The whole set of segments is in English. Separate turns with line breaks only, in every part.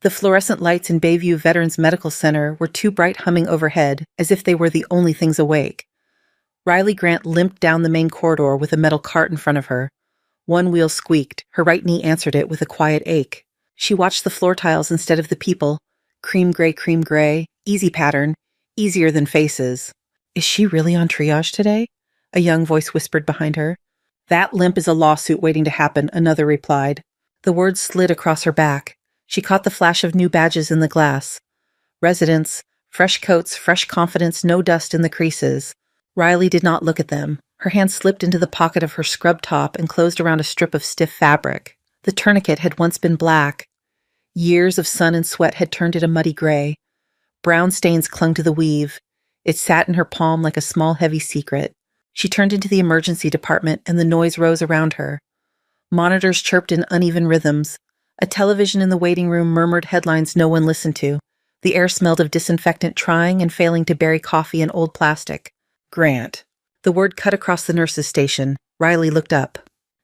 The fluorescent lights in Bayview Veterans Medical Center were too bright, humming overhead, as if they were the only things awake. Riley Grant limped down the main corridor with a metal cart in front of her. One wheel squeaked. Her right knee answered it with a quiet ache. She watched the floor tiles instead of the people. Cream gray, easy pattern, easier than faces. Is she really on triage today? A young voice whispered behind her. That limp is a lawsuit waiting to happen, another replied. The words slid across her back. She caught the flash of new badges in the glass. Residents, fresh coats, fresh confidence, no dust in the creases. Riley did not look at them. Her hand slipped into the pocket of her scrub top and closed around a strip of stiff fabric. The tourniquet had once been black. Years of sun and sweat had turned it a muddy gray. Brown stains clung to the weave. It sat in her palm like a small, heavy secret. She turned into the emergency department, and the noise rose around her. Monitors chirped in uneven rhythms. A television in the waiting room murmured headlines no one listened to. The air smelled of disinfectant trying and failing to bury coffee in old plastic. Grant. The word cut across the nurse's station. Riley looked up.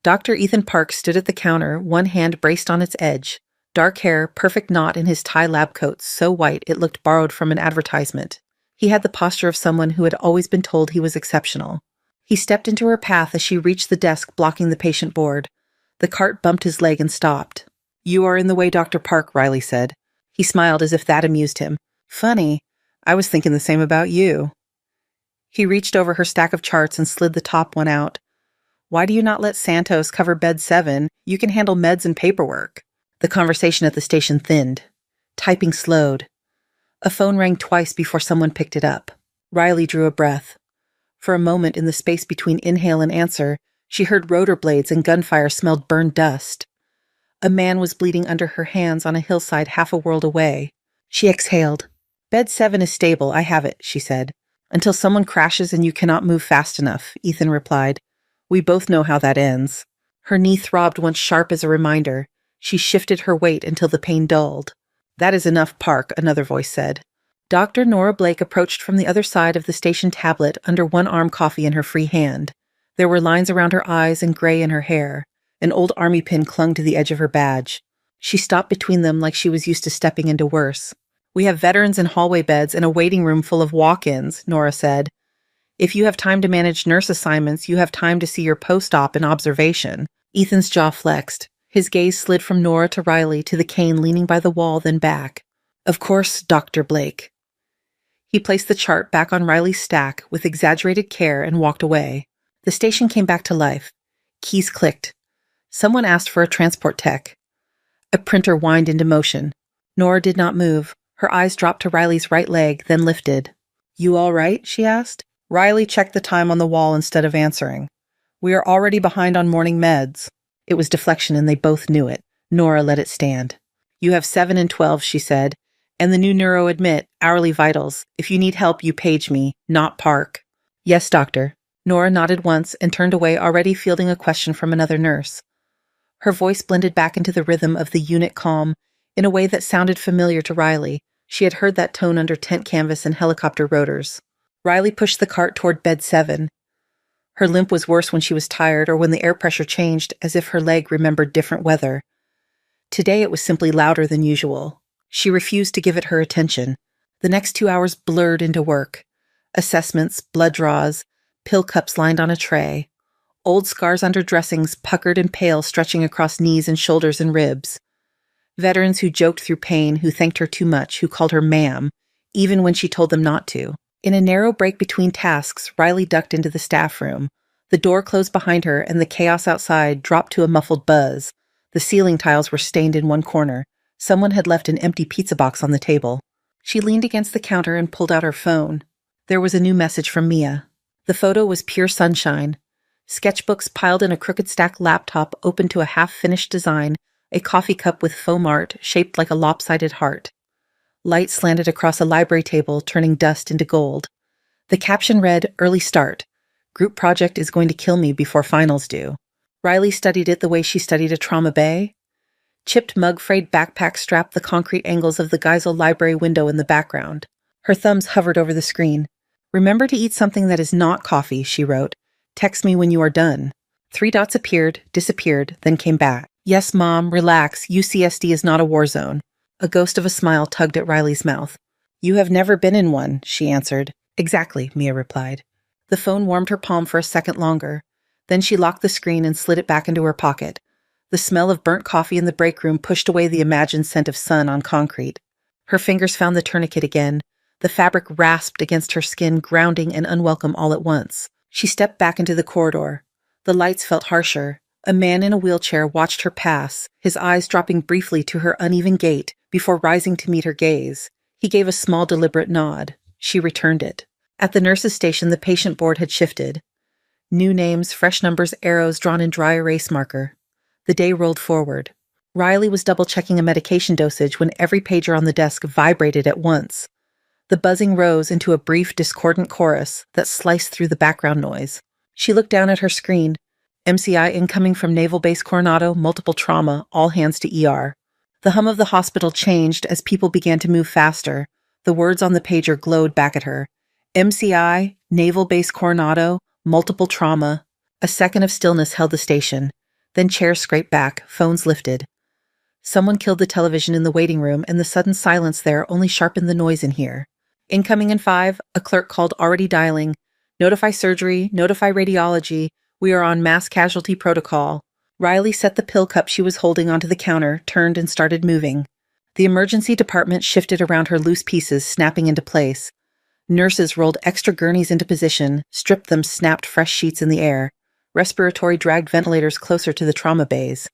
Dr. Ethan Park stood at the counter, one hand braced on its edge. Dark hair, perfect knot in his tie lab coat, so white it looked borrowed from an advertisement. He had the posture of someone who had always been told he was exceptional. He stepped into her path as she reached the desk blocking the patient board. The cart bumped his leg and stopped. You are in the way, Dr. Park, Riley said. He smiled as if that amused him. Funny. I was thinking the same about you. He reached over her stack of charts and slid the top one out. Why do you not let Santos cover bed 7? You can handle meds and paperwork. The conversation at the station thinned. Typing slowed. A phone rang twice before someone picked it up. Riley drew a breath. For a moment in the space between inhale and answer, she heard rotor blades and gunfire smelled burned dust. A man was bleeding under her hands on a hillside half a world away. She exhaled. Bed 7 is stable, I have it, she said. Until someone crashes and you cannot move fast enough, Ethan replied. We both know how that ends. Her knee throbbed once sharp as a reminder. She shifted her weight until the pain dulled. That is enough, Park, another voice said. Dr. Nora Blake approached from the other side of the station tablet, under one arm coffee in her free hand. There were lines around her eyes and gray in her hair. An old army pin clung to the edge of her badge. She stopped between them like she was used to stepping into worse. We have veterans in hallway beds and a waiting room full of walk-ins, Nora said. If you have time to manage nurse assignments, you have time to see your post-op in observation. Ethan's jaw flexed. His gaze slid from Nora to Riley to the cane leaning by the wall, then back. Of course, Dr. Blake. He placed the chart back on Riley's stack with exaggerated care and walked away. The station came back to life. Keys clicked. Someone asked for a transport tech. A printer whined into motion. Nora did not move. Her eyes dropped to Riley's right leg, then lifted. You all right? She asked. Riley checked the time on the wall instead of answering. We are already behind on morning meds. It was deflection and they both knew it. Nora let it stand. You have 7 and 12, she said. And the new neuro admit, hourly vitals. If you need help, you page me, not Park. Yes, doctor. Nora nodded once and turned away, already fielding a question from another nurse. Her voice blended back into the rhythm of the unit calm in a way that sounded familiar to Riley. She had heard that tone under tent canvas and helicopter rotors. Riley pushed the cart toward bed 7. Her limp was worse when she was tired or when the air pressure changed, as if her leg remembered different weather. Today it was simply louder than usual. She refused to give it her attention. The next 2 hours blurred into work. Assessments, blood draws, pill cups lined on a tray. Old scars under dressings, puckered and pale, stretching across knees and shoulders and ribs. Veterans who joked through pain, who thanked her too much, who called her ma'am, even when she told them not to. In a narrow break between tasks, Riley ducked into the staff room. The door closed behind her, and the chaos outside dropped to a muffled buzz. The ceiling tiles were stained in one corner. Someone had left an empty pizza box on the table. She leaned against the counter and pulled out her phone. There was a new message from Mia. The photo was pure sunshine. Sketchbooks piled in a crooked stack laptop open to a half-finished design, a coffee cup with foam art shaped like a lopsided heart. Light slanted across a library table, turning dust into gold. The caption read, Early Start. Group project is going to kill me before finals do. Riley studied it the way she studied a trauma bay. Chipped mug-frayed backpack strapped the concrete angles of the Geisel library window in the background. Her thumbs hovered over the screen. Remember to eat something that is not coffee, she wrote. Text me when you are done. 3 dots appeared, disappeared, then came back. Yes, Mom, relax. UCSD is not a war zone. A ghost of a smile tugged at Riley's mouth. "You have never been in one," she answered. "Exactly," Mia replied. The phone warmed her palm for a second longer. Then she locked the screen and slid it back into her pocket. The smell of burnt coffee in the break room pushed away the imagined scent of sun on concrete. Her fingers found the tourniquet again. The fabric rasped against her skin, grounding and unwelcome all at once. She stepped back into the corridor. The lights felt harsher. A man in a wheelchair watched her pass, his eyes dropping briefly to her uneven gait before rising to meet her gaze. He gave a small, deliberate nod. She returned it. At the nurse's station, the patient board had shifted. New names, fresh numbers, arrows drawn in dry erase marker. The day rolled forward. Riley was double-checking a medication dosage when every pager on the desk vibrated at once. The buzzing rose into a brief, discordant chorus that sliced through the background noise. She looked down at her screen. MCI incoming from Naval Base Coronado, multiple trauma, all hands to ER. The hum of the hospital changed as people began to move faster. The words on the pager glowed back at her. MCI, Naval Base Coronado, multiple trauma. A second of stillness held the station. Then chairs scraped back, phones lifted. Someone killed the television in the waiting room, and the sudden silence there only sharpened the noise in here. Incoming in 5, a clerk called, already dialing. Notify surgery, notify radiology. We are on mass casualty protocol. Riley set the pill cup she was holding onto the counter, turned and started moving. The emergency department shifted around her, loose pieces snapping into place. Nurses rolled extra gurneys into position, stripped them, snapped fresh sheets in the air. Respiratory dragged ventilators closer to the trauma bays.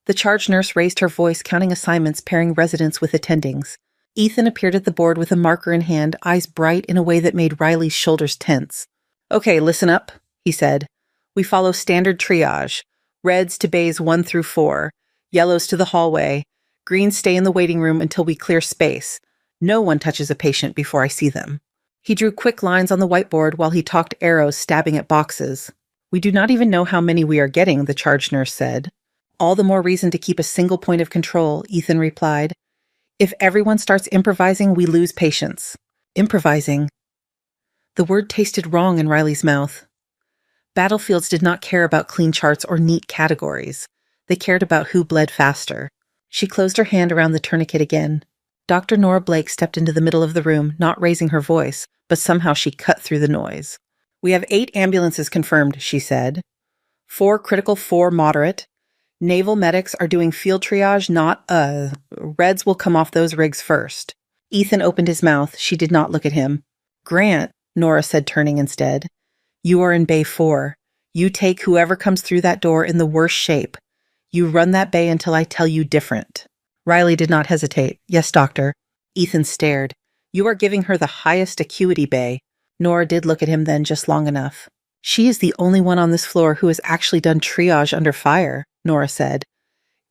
The charge nurse raised her voice, counting assignments, pairing residents with attendings. Ethan appeared at the board with a marker in hand, eyes bright in a way that made Riley's shoulders tense. "Okay, listen up," he said. "We follow standard triage. Reds to bays 1 through 4. Yellows to the hallway. Greens stay in the waiting room until we clear space. No one touches a patient before I see them." He drew quick lines on the whiteboard while he talked arrows stabbing at boxes. "We do not even know how many we are getting," the charge nurse said. "All the more reason to keep a single point of control," Ethan replied. "If everyone starts improvising, we lose patients." Improvising. The word tasted wrong in Riley's mouth. Battlefields did not care about clean charts or neat categories. They cared about who bled faster. She closed her hand around the tourniquet again. Dr. Nora Blake stepped into the middle of the room, not raising her voice, but somehow she cut through the noise. "We have 8 ambulances confirmed," she said. 4 critical, 4 moderate. Naval medics are doing field triage, not, Reds will come off those rigs first. Ethan opened his mouth. She did not look at him. "Grant," Nora said, turning instead. "You are in Bay 4. You take whoever comes through that door in the worst shape. You run that bay until I tell you different." Riley did not hesitate. "Yes, doctor." Ethan stared. "You are giving her the highest acuity bay." Nora did look at him then, just long enough. "She is the only one on this floor who has actually done triage under fire," Nora said.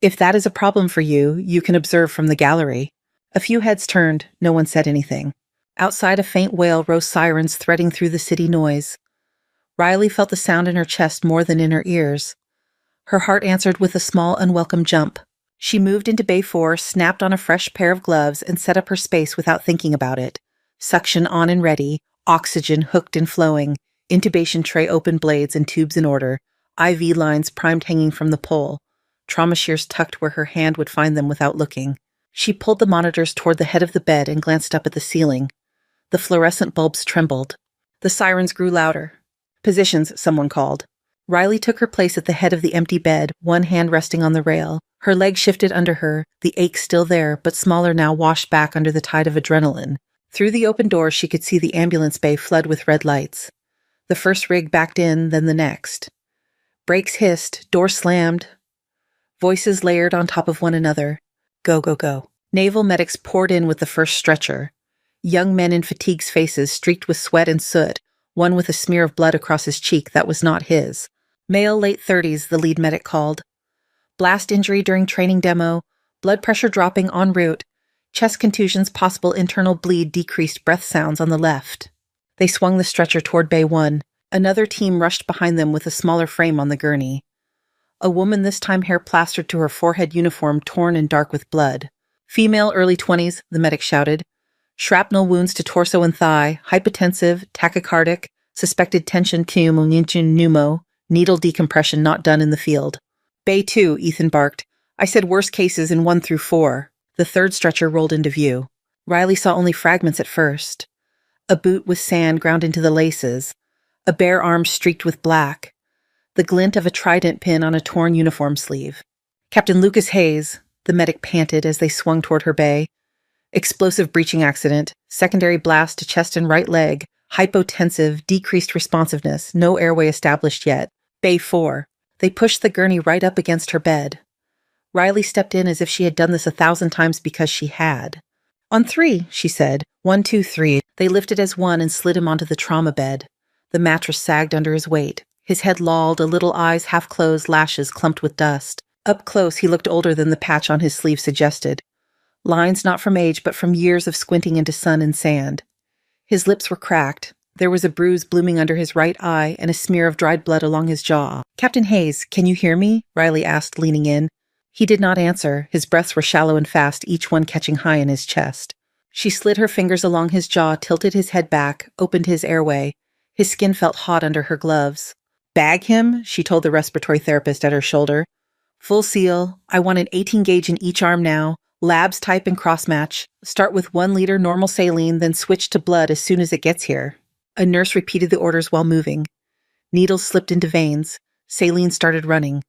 "If that is a problem for you, you can observe from the gallery." A few heads turned. No one said anything. Outside, a faint wail rose, sirens threading through the city noise. Riley felt the sound in her chest more than in her ears. Her heart answered with a small, unwelcome jump. She moved into Bay 4, snapped on a fresh pair of gloves, and set up her space without thinking about it. Suction on and ready, oxygen hooked and flowing, intubation tray open, blades and tubes in order, IV lines primed hanging from the pole, trauma shears tucked where her hand would find them without looking. She pulled the monitors toward the head of the bed and glanced up at the ceiling. The fluorescent bulbs trembled. The sirens grew louder. "Positions," someone called. Riley took her place at the head of the empty bed, one hand resting on the rail. Her leg shifted under her, the ache still there, but smaller now, washed back under the tide of adrenaline. Through the open door, she could see the ambulance bay flood with red lights. The first rig backed in, then the next. Brakes hissed, door slammed. Voices layered on top of one another. Go, go, go. Naval medics poured in with the first stretcher. Young men in fatigues' faces streaked with sweat and soot, one with a smear of blood across his cheek that was not his. Male, late 30s, the lead medic called. Blast injury during training demo, blood pressure dropping en route, chest contusions, possible internal bleed, decreased breath sounds on the left. They swung the stretcher toward Bay 1. Another team rushed behind them with a smaller frame on the gurney. A woman, this time hair plastered to her forehead, uniform torn and dark with blood. Female, early 20s, the medic shouted. Shrapnel wounds to torso and thigh, hypotensive, tachycardic, suspected tension pneumo, needle decompression not done in the field. Bay 2, Ethan barked. I said worst cases in 1 through 4. The third stretcher rolled into view. Riley saw only fragments at first. A boot with sand ground into the laces, a bare arm streaked with black, the glint of a trident pin on a torn uniform sleeve. Captain Lucas Hayes, the medic panted as they swung toward her bay. Explosive breaching accident, secondary blast to chest and right leg, hypotensive, decreased responsiveness, no airway established yet. Bay 4. They pushed the gurney right up against her bed. Riley stepped in as if she had done this 1,000 times because she had. On 3, she said. 1, 2, 3. They lifted as one and slid him onto the trauma bed. The mattress sagged under his weight. His head lolled, a little eyes half closed, lashes clumped with dust. Up close, he looked older than the patch on his sleeve suggested. Lines not from age, but from years of squinting into sun and sand. His lips were cracked. There was a bruise blooming under his right eye and a smear of dried blood along his jaw. "Captain Hayes, can you hear me?" Riley asked, leaning in. He did not answer. His breaths were shallow and fast, each one catching high in his chest. She slid her fingers along his jaw, tilted his head back, opened his airway. His skin felt hot under her gloves. "Bag him," she told the respiratory therapist at her shoulder. "Full seal. I want an 18 gauge in each arm now. Labs type and cross-match. Start with 1 liter normal saline, then switch to blood as soon as it gets here." A nurse repeated the orders while moving. Needles slipped into veins. Saline started running.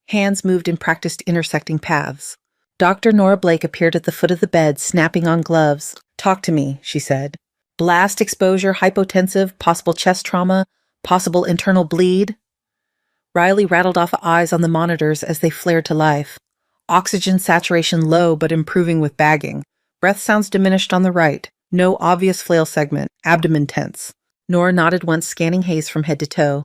Hands moved in practiced intersecting paths. Dr. Nora Blake appeared at the foot of the bed, snapping on gloves. "Talk to me," she said. "Blast exposure, hypotensive, possible chest trauma, possible internal bleed." Riley rattled off eyes on the monitors as they flared to life. Oxygen saturation low but improving with bagging. Breath sounds diminished on the right. No obvious flail segment. Abdomen tense. Nora nodded once, scanning Hayes from head to toe.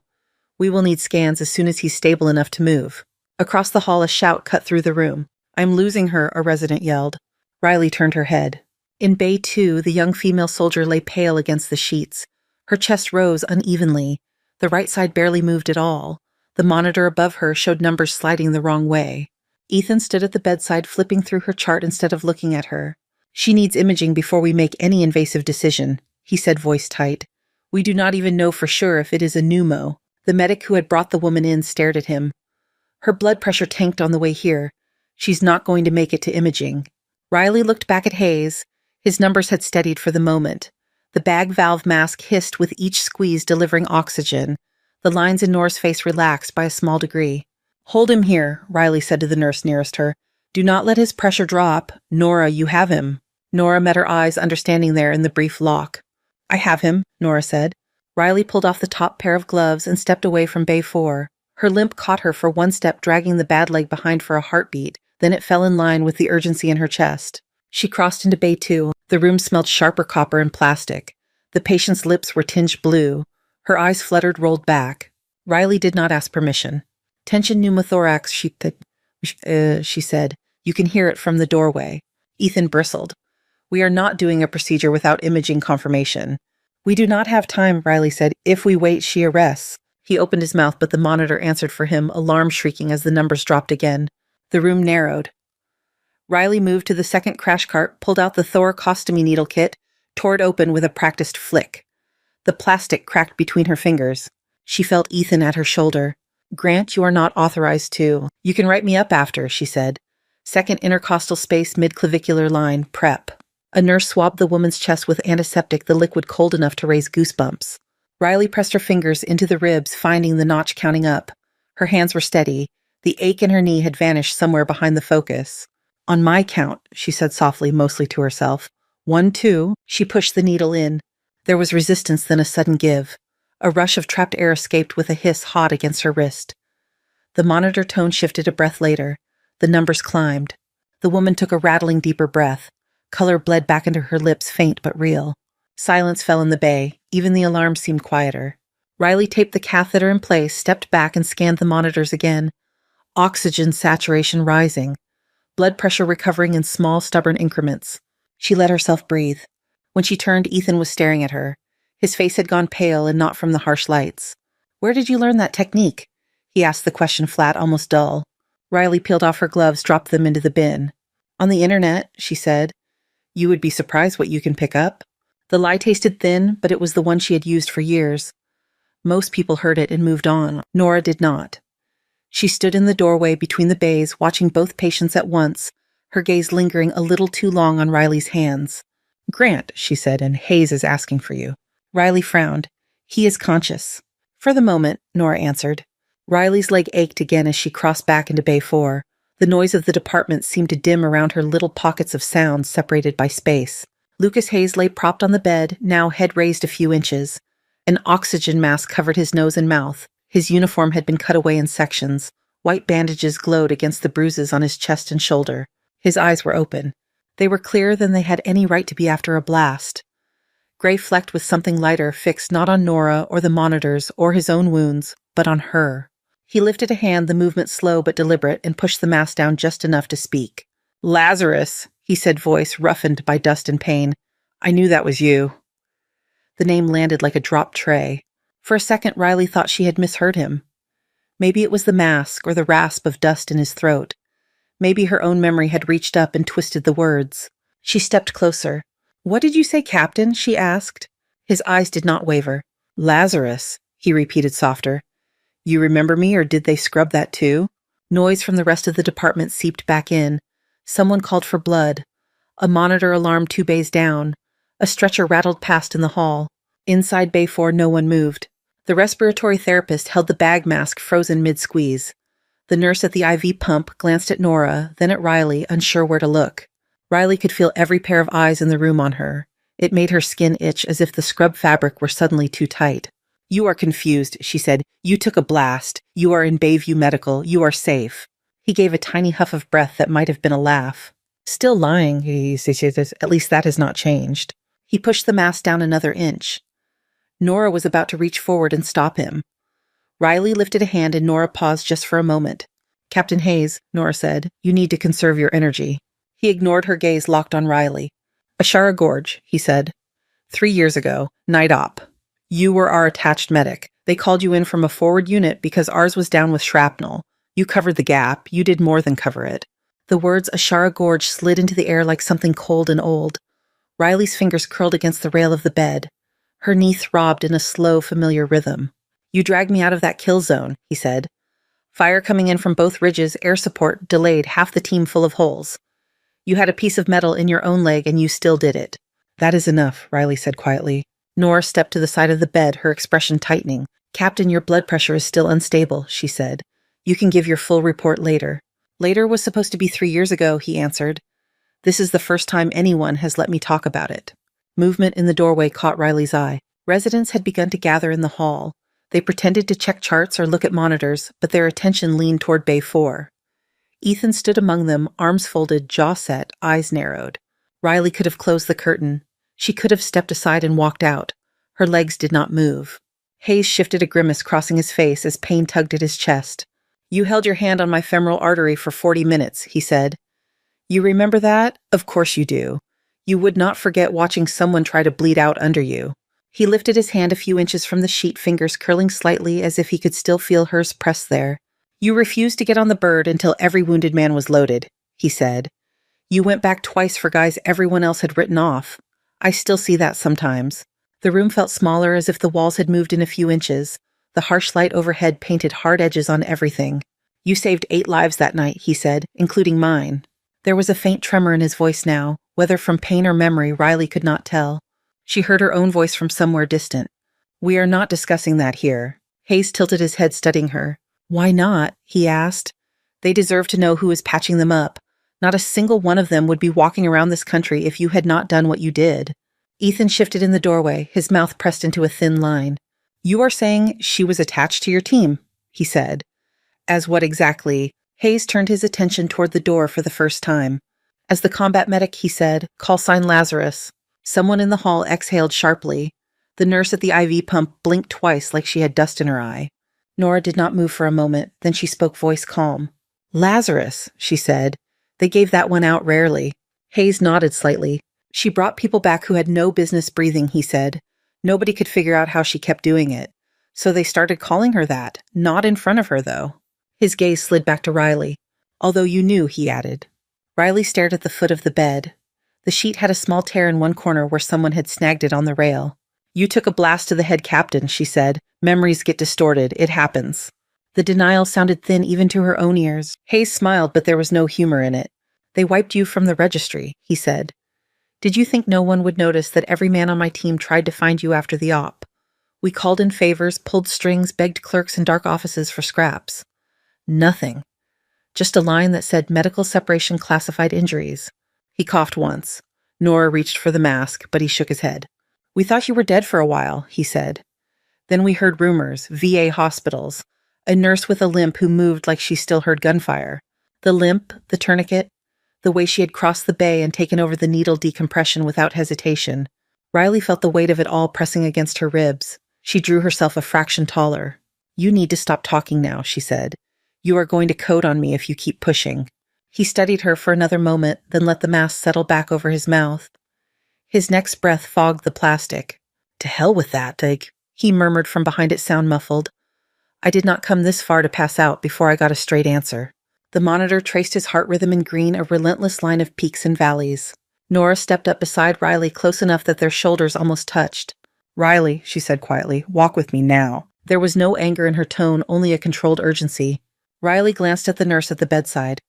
"We will need scans as soon as he's stable enough to move." Across the hall, a shout cut through the room. "I'm losing her," a resident yelled. Riley turned her head. In Bay 2, the young female soldier lay pale against the sheets. Her chest rose unevenly. The right side barely moved at all. The monitor above her showed numbers sliding the wrong way. Ethan stood at the bedside, flipping through her chart instead of looking at her. "She needs imaging before we make any invasive decision," he said, voice tight. "We do not even know for sure if it is a pneumo." The medic who had brought the woman in stared at him. "Her blood pressure tanked on the way here. She's not going to make it to imaging." Riley looked back at Hayes. His numbers had steadied for the moment. The bag valve mask hissed with each squeeze, delivering oxygen. The lines in Nora's face relaxed by a small degree. "Hold him here," Riley said to the nurse nearest her. "Do not let his pressure drop. Nora, you have him." Nora met her eyes, understanding there in the brief lock. "I have him," Nora said. Riley pulled off the top pair of gloves and stepped away from Bay 4. Her limp caught her for one step, dragging the bad leg behind for a heartbeat. Then it fell in line with the urgency in her chest. She crossed into Bay 2. The room smelled sharper copper and plastic. The patient's lips were tinged blue. Her eyes fluttered, rolled back. Riley did not ask permission. "Tension pneumothorax," she said. "You can hear it from the doorway." Ethan bristled. "We are not doing a procedure without imaging confirmation." "We do not have time," Riley said. "If we wait, she arrests." He opened his mouth, but the monitor answered for him, alarm shrieking as the numbers dropped again. The room narrowed. Riley moved to the second crash cart, pulled out the thoracostomy needle kit, tore it open with a practiced flick. The plastic cracked between her fingers. She felt Ethan at her shoulder. "Grant, you are not authorized to. You can write me up after," she said. "Second intercostal space, mid-clavicular line, prep." A nurse swabbed the woman's chest with antiseptic, the liquid cold enough to raise goosebumps. Riley pressed her fingers into the ribs, finding the notch counting up. Her hands were steady. The ache in her knee had vanished somewhere behind the focus. "On my count," she said softly, mostly to herself. 1, 2. She pushed the needle in. There was resistance, then a sudden give. A rush of trapped air escaped with a hiss hot against her wrist. The monitor tone shifted a breath later. The numbers climbed. The woman took a rattling deeper breath. Color bled back into her lips, faint but real. Silence fell in the bay. Even the alarm seemed quieter. Riley taped the catheter in place, stepped back, and scanned the monitors again. Oxygen saturation rising. Blood pressure recovering in small, stubborn increments. She let herself breathe. When she turned, Ethan was staring at her. His face had gone pale, and not from the harsh lights. "Where did you learn that technique?" He asked the question flat, almost dull. Riley peeled off her gloves, dropped them into the bin. "On the internet," she said. "You would be surprised what you can pick up." The lie tasted thin, but it was the one she had used for years. Most people heard it and moved on. Nora did not. She stood in the doorway between the bays, watching both patients at once, her gaze lingering a little too long on Riley's hands. "Grant," she said, "and Hayes is asking for you." Riley frowned. "He is conscious." "For the moment," Nora answered. Riley's leg ached again as she crossed back into Bay 4. The noise of the department seemed to dim around her little pockets of sound separated by space. Lucas Hayes lay propped on the bed, now head raised a few inches. An oxygen mask covered his nose and mouth. His uniform had been cut away in sections. White bandages glowed against the bruises on his chest and shoulder. His eyes were open. They were clearer than they had any right to be after a blast. Gray flecked with something lighter fixed not on Nora or the monitors or his own wounds, but on her. He lifted a hand, the movement slow but deliberate, and pushed the mask down just enough to speak. "Lazarus," he said, voice roughened by dust and pain. "I knew that was you." The name landed like a dropped tray. For a second, Riley thought she had misheard him. Maybe it was the mask or the rasp of dust in his throat. Maybe her own memory had reached up and twisted the words. She stepped closer. "What did you say, Captain?" she asked. His eyes did not waver. "Lazarus," he repeated softer. "You remember me, or did they scrub that too?" Noise from the rest of the department seeped back in. Someone called for blood. A monitor alarmed 2 bays down. A stretcher rattled past in the hall. Inside Bay 4, no one moved. The respiratory therapist held the bag mask frozen mid-squeeze. The nurse at the IV pump glanced at Nora, then at Riley, unsure where to look. Riley could feel every pair of eyes in the room on her. It made her skin itch as if the scrub fabric were suddenly too tight. "You are confused," she said. "You took a blast. You are in Bayview Medical. You are safe." He gave a tiny huff of breath that might have been a laugh. "Still lying," he said. "At least that has not changed." He pushed the mask down another inch. Nora was about to reach forward and stop him. Riley lifted a hand and Nora paused just for a moment. "Captain Hayes," Nora said, "you need to conserve your energy." He ignored her gaze locked on Riley. "Ashara Gorge," he said. 3 years ago, night op. You were our attached medic. They called you in from a forward unit because ours was down with shrapnel. You covered the gap. You did more than cover it." The words Ashara Gorge slid into the air like something cold and old. Riley's fingers curled against the rail of the bed. Her knee throbbed in a slow, familiar rhythm. "You dragged me out of that kill zone," he said. "Fire coming in from both ridges, air support, delayed, half the team full of holes. You had a piece of metal in your own leg and you still did it." "That is enough," Riley said quietly. Nora stepped to the side of the bed, her expression tightening. "Captain, your blood pressure is still unstable," she said. "You can give your full report later." "Later was supposed to be 3 years ago," he answered. "This is the first time anyone has let me talk about it." Movement in the doorway caught Riley's eye. Residents had begun to gather in the hall. They pretended to check charts or look at monitors, but their attention leaned toward Bay 4. Ethan stood among them, arms folded, jaw set, eyes narrowed. Riley could have closed the curtain. She could have stepped aside and walked out. Her legs did not move. Hayes shifted a grimace crossing his face as pain tugged at his chest. "You held your hand on my femoral artery for 40 minutes, he said. "You remember that? Of course you do. You would not forget watching someone try to bleed out under you." He lifted his hand a few inches from the sheet, fingers curling slightly as if he could still feel hers pressed there. "You refused to get on the bird until every wounded man was loaded," he said. "You went back twice for guys everyone else had written off. I still see that sometimes." The room felt smaller, as if the walls had moved in a few inches. The harsh light overhead painted hard edges on everything. "You saved 8 lives that night," he said, "including mine." There was a faint tremor in his voice now, whether from pain or memory, Riley could not tell. She heard her own voice from somewhere distant. "We are not discussing that here." Hayes tilted his head, studying her. "Why not?" he asked. "They deserve to know who is patching them up. Not a single one of them would be walking around this country if you had not done what you did." Ethan shifted in the doorway, his mouth pressed into a thin line. "You are saying she was attached to your team," he said. "As what exactly?" Hayes turned his attention toward the door for the first time. "As the combat medic," he said, "call sign Lazarus." Someone in the hall exhaled sharply. The nurse at the IV pump blinked twice like she had dust in her eye. Nora did not move for a moment, then she spoke, voice calm. "Lazarus," she said. "They gave that one out rarely." Hayes nodded slightly. "She brought people back who had no business breathing," he said. "Nobody could figure out how she kept doing it. So they started calling her that. Not in front of her, though." His gaze slid back to Riley. "Although you knew," he added. Riley stared at the foot of the bed. The sheet had a small tear in one corner where someone had snagged it on the rail. "You took a blast to the head captain," she said. "Memories get distorted. It happens." The denial sounded thin even to her own ears. Hayes smiled, but there was no humor in it. They wiped you from the registry, he said. Did you think no one would notice that every man on my team tried to find you after the op? We called in favors, pulled strings, begged clerks in dark offices for scraps. Nothing. Just a line that said medical separation classified injuries. He coughed once. Nora reached for the mask, but he shook his head. We thought you were dead for a while, he said. Then we heard rumors, VA hospitals, a nurse with a limp who moved like she still heard gunfire. The limp, the tourniquet, the way she had crossed the bay and taken over the needle decompression without hesitation. Riley felt the weight of it all pressing against her ribs. She drew herself a fraction taller. You need to stop talking now, she said. You are going to code on me if you keep pushing. He studied her for another moment, then let the mask settle back over his mouth. His next breath fogged the plastic. To hell with that, he murmured from behind it, sound muffled. I did not come this far to pass out before I got a straight answer. The monitor traced his heart rhythm in green, a relentless line of peaks and valleys. Nora stepped up beside Riley close enough that their shoulders almost touched. Riley, she said quietly, walk with me now. There was no anger in her tone, only a controlled urgency. Riley glanced at the nurse at the bedside.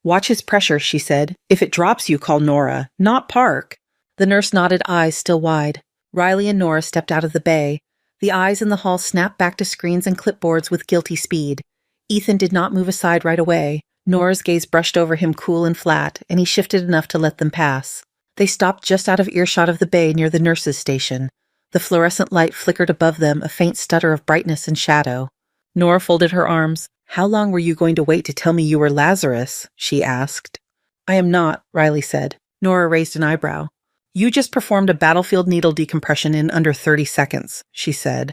Watch his pressure, she said. If it drops you, call Nora, not Park. The nurse nodded, eyes still wide. Riley and Nora stepped out of the bay. The eyes in the hall snapped back to screens and clipboards with guilty speed. Ethan did not move aside right away. Nora's gaze brushed over him cool and flat, and he shifted enough to let them pass. They stopped just out of earshot of the bay near the nurse's station. The fluorescent light flickered above them, a faint stutter of brightness and shadow. Nora folded her arms. How long were you going to wait to tell me you were Lazarus? She asked. I am not, Riley said. Nora raised an eyebrow. You just performed a battlefield needle decompression in under 30 seconds, she said.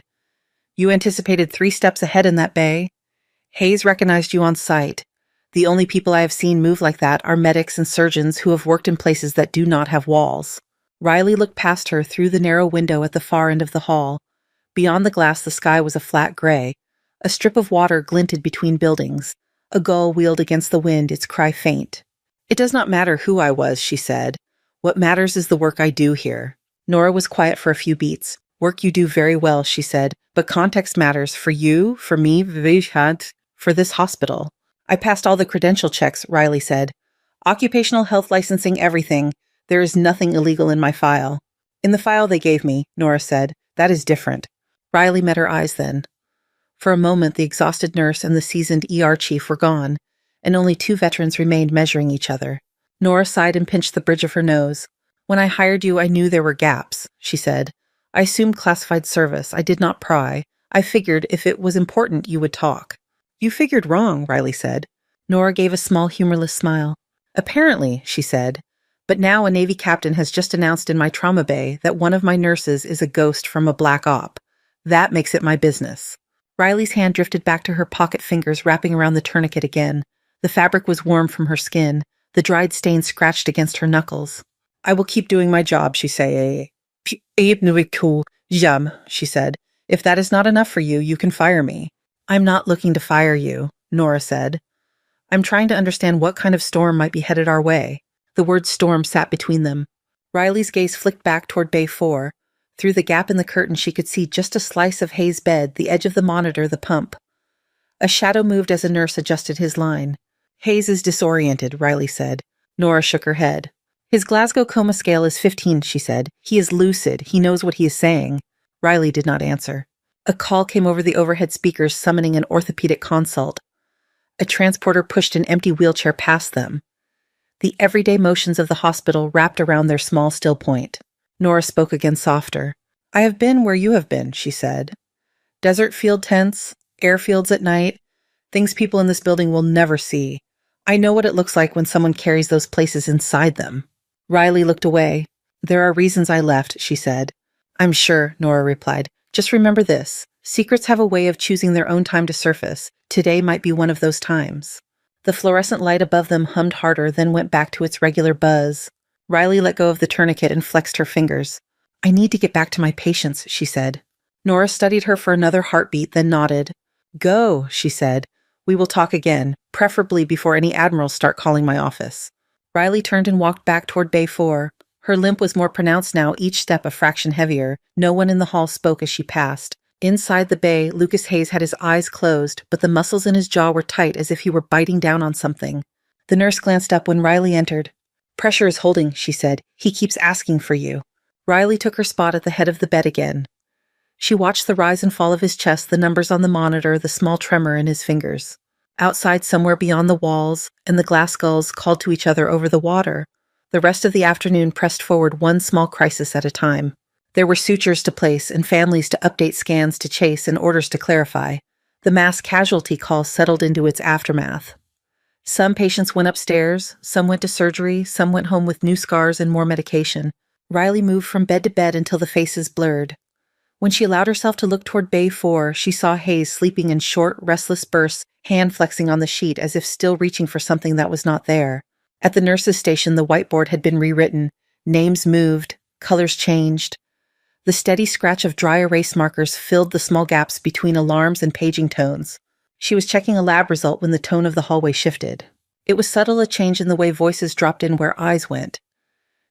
You anticipated 3 steps ahead in that bay. Hayes recognized you on sight. The only people I have seen move like that are medics and surgeons who have worked in places that do not have walls. Riley looked past her through the narrow window at the far end of the hall. Beyond the glass, the sky was a flat gray. A strip of water glinted between buildings. A gull wheeled against the wind, its cry faint. It does not matter who I was, she said. What matters is the work I do here. Nora was quiet for a few beats. Work you do very well, she said, but context matters for you, for me, for this hospital. I passed all the credential checks, Riley said. Occupational health licensing, everything. There is nothing illegal in my file. In the file they gave me, Nora said. That is different. Riley met her eyes then. For a moment, the exhausted nurse and the seasoned ER chief were gone, and only 2 veterans remained measuring each other. Nora sighed and pinched the bridge of her nose. When I hired you, I knew there were gaps, she said. I assumed classified service. I did not pry. I figured if it was important, you would talk. You figured wrong, Riley said. Nora gave a small, humorless smile. Apparently, she said. But now a Navy captain has just announced in my trauma bay that one of my nurses is a ghost from a black op. That makes it my business. Riley's hand drifted back to her pocket fingers, wrapping around the tourniquet again. The fabric was warm from her skin. The dried stain scratched against her knuckles. I will keep doing my job, she said. Jam, she said. If that is not enough for you, you can fire me. I'm not looking to fire you, Nora said. I'm trying to understand what kind of storm might be headed our way. The word storm sat between them. Riley's gaze flicked back toward Bay 4. Through the gap in the curtain, she could see just a slice of Hayes' bed, the edge of the monitor, the pump. A shadow moved as a nurse adjusted his line. Hayes is disoriented, Riley said. Nora shook her head. His Glasgow coma scale is 15, she said. He is lucid. He knows what he is saying. Riley did not answer. A call came over the overhead speakers summoning an orthopedic consult. A transporter pushed an empty wheelchair past them. The everyday motions of the hospital wrapped around their small still point. Nora spoke again softer. I have been where you have been, she said. Desert field tents, airfields at night, things people in this building will never see. I know what it looks like when someone carries those places inside them. Riley looked away. There are reasons I left, she said. I'm sure, Nora replied. Just remember this. Secrets have a way of choosing their own time to surface. Today might be one of those times. The fluorescent light above them hummed harder, then went back to its regular buzz. Riley let go of the tourniquet and flexed her fingers. I need to get back to my patients, she said. Nora studied her for another heartbeat, then nodded. Go, she said. We will talk again, preferably before any admirals start calling my office. Riley turned and walked back toward Bay 4. Her limp was more pronounced now, each step a fraction heavier. No one in the hall spoke as she passed. Inside the bay, Lucas Hayes had his eyes closed, but the muscles in his jaw were tight as if he were biting down on something. The nurse glanced up when Riley entered. "Pressure is holding," she said. "He keeps asking for you." Riley took her spot at the head of the bed again. She watched the rise and fall of his chest, the numbers on the monitor, the small tremor in his fingers. Outside, somewhere beyond the walls, and the glass skulls called to each other over the water, the rest of the afternoon pressed forward one small crisis at a time. There were sutures to place and families to update, scans to chase, and orders to clarify. The mass casualty call settled into its aftermath. Some patients went upstairs, some went to surgery, some went home with new scars and more medication. Riley moved from bed to bed until the faces blurred. When she allowed herself to look toward Bay 4, she saw Hayes sleeping in short, restless bursts, hand flexing on the sheet as if still reaching for something that was not there. At the nurse's station, the whiteboard had been rewritten. Names moved, colors changed. The steady scratch of dry erase markers filled the small gaps between alarms and paging tones. She was checking a lab result when the tone of the hallway shifted. It was subtle, a change in the way voices dropped in where eyes went.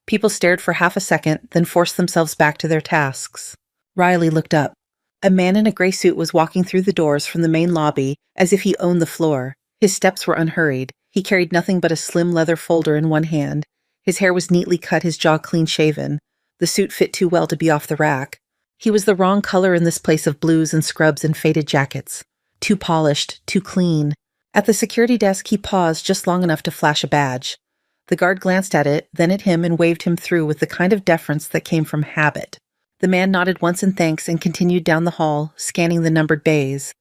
People stared for half a second, then forced themselves back to their tasks. Riley looked up. A man in a gray suit was walking through the doors from the main lobby as if he owned the floor. His steps were unhurried. He carried nothing but a slim leather folder in one hand. His hair was neatly cut, his jaw clean-shaven. The suit fit too well to be off the rack. He was the wrong color in this place of blues and scrubs and faded jackets. Too polished, too clean. At the security desk, he paused just long enough to flash a badge. The guard glanced at it, then at him, and waved him through with the kind of deference that came from habit. The man nodded once in thanks and continued down the hall, scanning the numbered bays.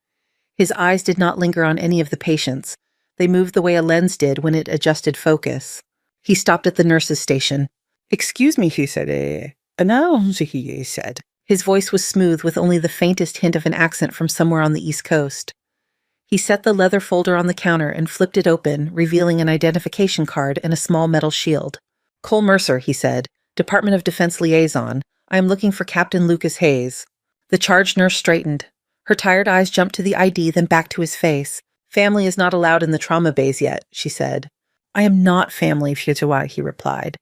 His eyes did not linger on any of the patients. They moved the way a lens did when it adjusted focus. He stopped at the nurse's station. "Excuse me," he said. "No," he said. His voice was smooth with only the faintest hint of an accent from somewhere on the East Coast. He set the leather folder on the counter and flipped it open, revealing an identification card and a small metal shield. "Cole Mercer," he said, "Department of Defense Liaison. I am looking for Captain Lucas Hayes." The charge nurse straightened. Her tired eyes jumped to the ID, then back to his face. "Family is not allowed in the trauma bays yet," she said. "I am not family, Fujiwa," he replied.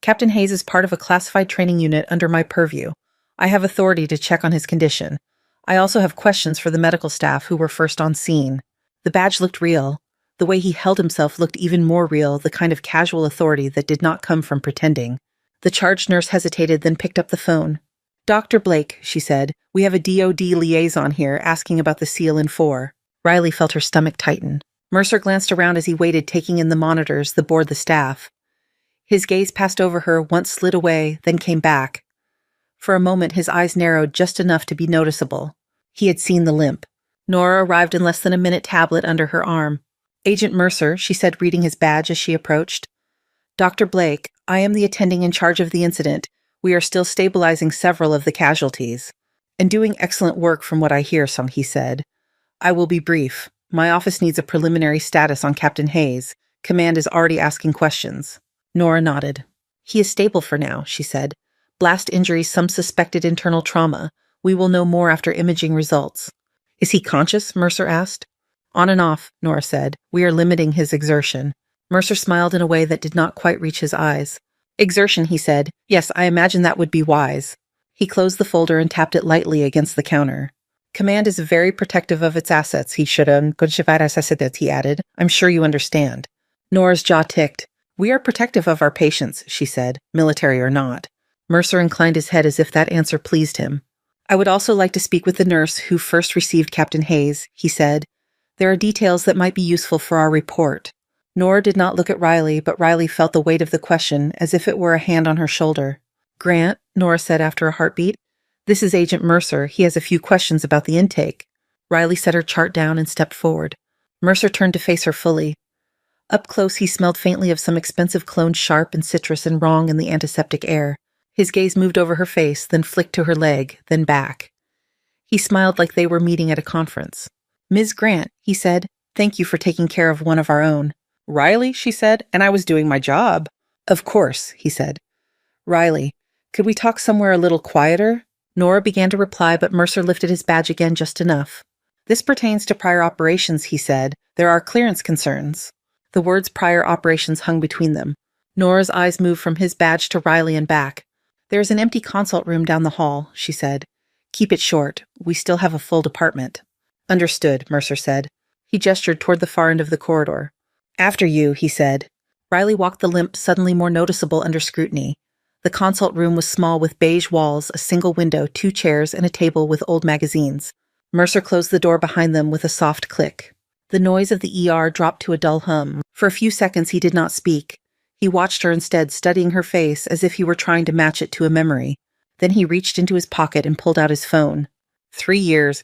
"Captain Hayes is part of a classified training unit under my purview. I have authority to check on his condition. I also have questions for the medical staff who were first on scene." The badge looked real. The way he held himself looked even more real, the kind of casual authority that did not come from pretending. The charge nurse hesitated, then picked up the phone. "Dr. Blake," she said, "we have a DOD liaison here asking about the seal in 4. Riley felt her stomach tighten. Mercer glanced around as he waited, taking in the monitors, the board, the staff. His gaze passed over her, once slid away, then came back. For a moment, his eyes narrowed just enough to be noticeable. He had seen the limp. Nora arrived in less than a minute, tablet under her arm. "Agent Mercer," she said, reading his badge as she approached. "Dr. Blake, I am the attending in charge of the incident. We are still stabilizing several of the casualties. And doing excellent work from what I hear," he said. "I will be brief. My office needs a preliminary status on Captain Hayes. Command is already asking questions." Nora nodded. "He is stable for now," she said. "Blast injuries, some suspected internal trauma. We will know more after imaging results." "Is he conscious?" Mercer asked. "On and off," Nora said. "We are limiting his exertion." Mercer smiled in a way that did not quite reach his eyes. "Exertion," he said. "Yes, I imagine that would be wise." He closed the folder and tapped it lightly against the counter. "Command is very protective of its assets," he added. "I'm sure you understand." Nora's jaw ticked. "We are protective of our patients," she said, "military or not." Mercer inclined his head as if that answer pleased him. "I would also like to speak with the nurse who first received Captain Hayes," he said. "There are details that might be useful for our report." Nora did not look at Riley, but Riley felt the weight of the question as if it were a hand on her shoulder. "Grant," Nora said after a heartbeat. "This is Agent Mercer. He has a few questions about the intake." Riley set her chart down and stepped forward. Mercer turned to face her fully. Up close, he smelled faintly of some expensive clone sharp and citrus and wrong in the antiseptic air. His gaze moved over her face, then flicked to her leg, then back. He smiled like they were meeting at a conference. "Ms. Grant," he said, "thank you for taking care of one of our own." "Riley," she said, "and I was doing my job." "Of course," he said. "Riley, could we talk somewhere a little quieter?" Nora began to reply, but Mercer lifted his badge again just enough. "This pertains to prior operations," he said. "There are clearance concerns." The words prior operations hung between them. Nora's eyes moved from his badge to Riley and back. "There is an empty consult room down the hall," she said. "Keep it short. We still have a full department." "Understood," Mercer said. He gestured toward the far end of the corridor. After you, he said. Riley walked the limp suddenly more noticeable under scrutiny. The consult room was small with beige walls, a single window, 2 chairs, and a table with old magazines. Mercer closed the door behind them with a soft click. The noise of the ER dropped to a dull hum. For a few seconds he did not speak. He watched her instead, studying her face as if he were trying to match it to a memory. Then he reached into his pocket and pulled out his phone. 3 years,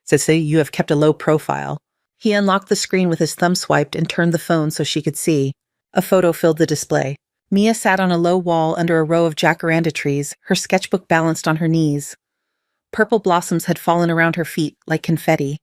say you have kept a low profile. He unlocked the screen with his thumb swiped and turned the phone so she could see. A photo filled the display. Mia sat on a low wall under a row of jacaranda trees, her sketchbook balanced on her knees. Purple blossoms had fallen around her feet like confetti.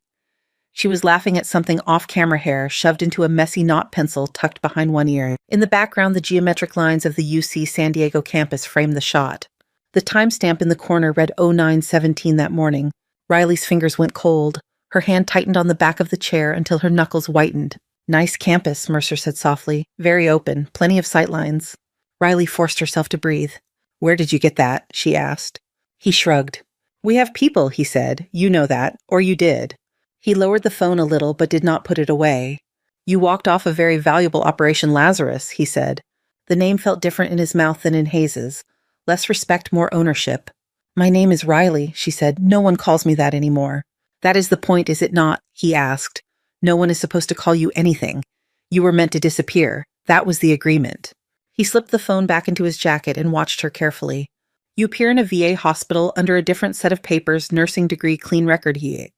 She was laughing at something off-camera hair shoved into a messy knot pencil tucked behind one ear. In the background, the geometric lines of the UC San Diego campus framed the shot. The timestamp in the corner read 09:17 that morning. Riley's fingers went cold. Her hand tightened on the back of the chair until her knuckles whitened. Nice campus, Mercer said softly. Very open, plenty of sightlines. Riley forced herself to breathe. Where did you get that? She asked. He shrugged. We have people, he said. You know that, or you did. He lowered the phone a little but did not put it away. You walked off a very valuable Operation Lazarus, he said. The name felt different in his mouth than in Hayes's. Less respect, more ownership. My name is Riley, she said. No one calls me that anymore. That is the point, is it not? He asked. No one is supposed to call you anything. You were meant to disappear. That was the agreement. He slipped the phone back into his jacket and watched her carefully. You appear in a VA hospital under a different set of papers, nursing degree, clean record, he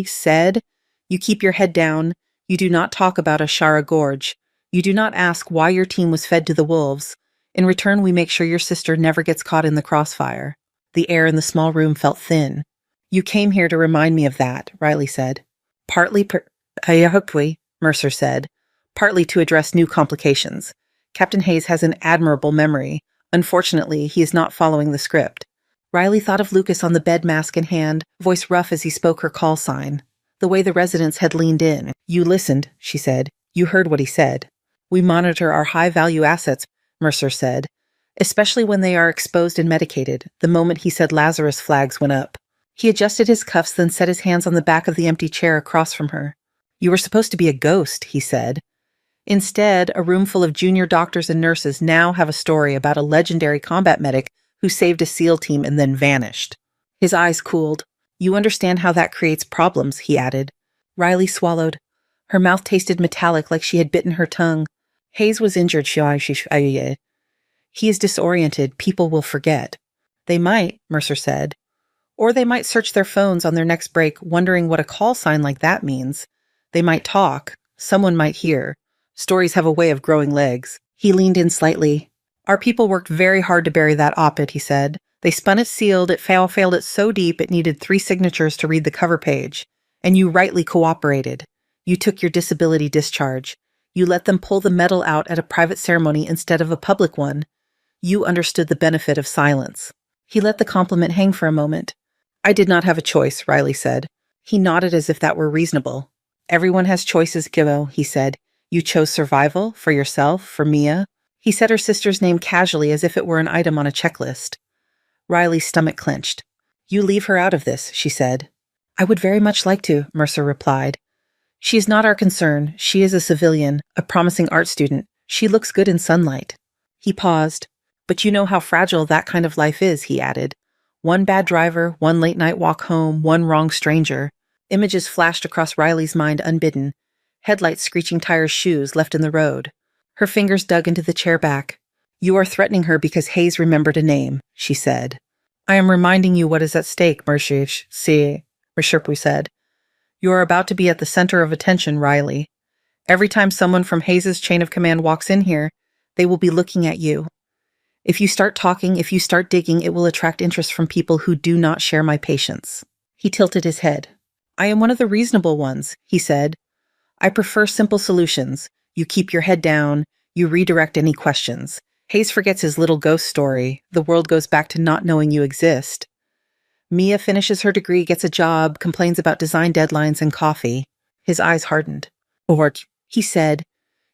said. You keep your head down. You do not talk about Ashara Gorge. You do not ask why your team was fed to the wolves. In return, we make sure your sister never gets caught in the crossfire. The air in the small room felt thin. You came here to remind me of that, Riley said. Partly, Mercer said. Partly to address new complications. Captain Hayes has an admirable memory. Unfortunately, he is not following the script. Riley thought of Lucas on the bed, mask in hand, voice rough as he spoke her call sign. The way the residents had leaned in. You listened, she said. You heard what he said. We monitor our high-value assets, Mercer said, especially when they are exposed and medicated. The moment he said Lazarus, flags went up. He adjusted his cuffs, then set his hands on the back of the empty chair across from her. You were supposed to be a ghost, he said. Instead, a room full of junior doctors and nurses now have a story about a legendary combat medic who saved a SEAL team and then vanished. His eyes cooled. You understand how that creates problems, he added. Riley swallowed. Her mouth tasted metallic like she had bitten her tongue. Hayes was injured, He is disoriented. People will forget. They might, Mercer said. Or they might search their phones on their next break, wondering what a call sign like that means. They might talk. Someone might hear. Stories have a way of growing legs. He leaned in slightly. Our people worked very hard to bury that op-ed, he said. They spun it sealed, it failed it so deep it needed 3 signatures to read the cover page. And you rightly cooperated. You took your disability discharge. You let them pull the medal out at a private ceremony instead of a public one. You understood the benefit of silence. He let the compliment hang for a moment. I did not have a choice, Riley said. He nodded as if that were reasonable. Everyone has choices, Gillo, he said. You chose survival, for yourself, for Mia. He said her sister's name casually as if it were an item on a checklist. Riley's stomach clenched. You leave her out of this, she said. I would very much like to, Mercer replied. She is not our concern. She is a civilian, a promising art student. She looks good in sunlight. He paused. But you know how fragile that kind of life is, he added. One bad driver, one late-night walk home, one wrong stranger. Images flashed across Riley's mind unbidden. Headlights screeching tires, shoes left in the road. Her fingers dug into the chair back. You are threatening her because Hayes remembered a name, she said. I am reminding you what is at stake, Mercer said. You are about to be at the center of attention, Riley. Every time someone from Hayes's chain of command walks in here, they will be looking at you. If you start talking, if you start digging, it will attract interest from people who do not share my patience. He tilted his head. I am one of the reasonable ones, he said. I prefer simple solutions. You keep your head down. You redirect any questions. Hayes forgets his little ghost story. The world goes back to not knowing you exist. Mia finishes her degree, gets a job, complains about design deadlines and coffee. His eyes hardened. Or, he said,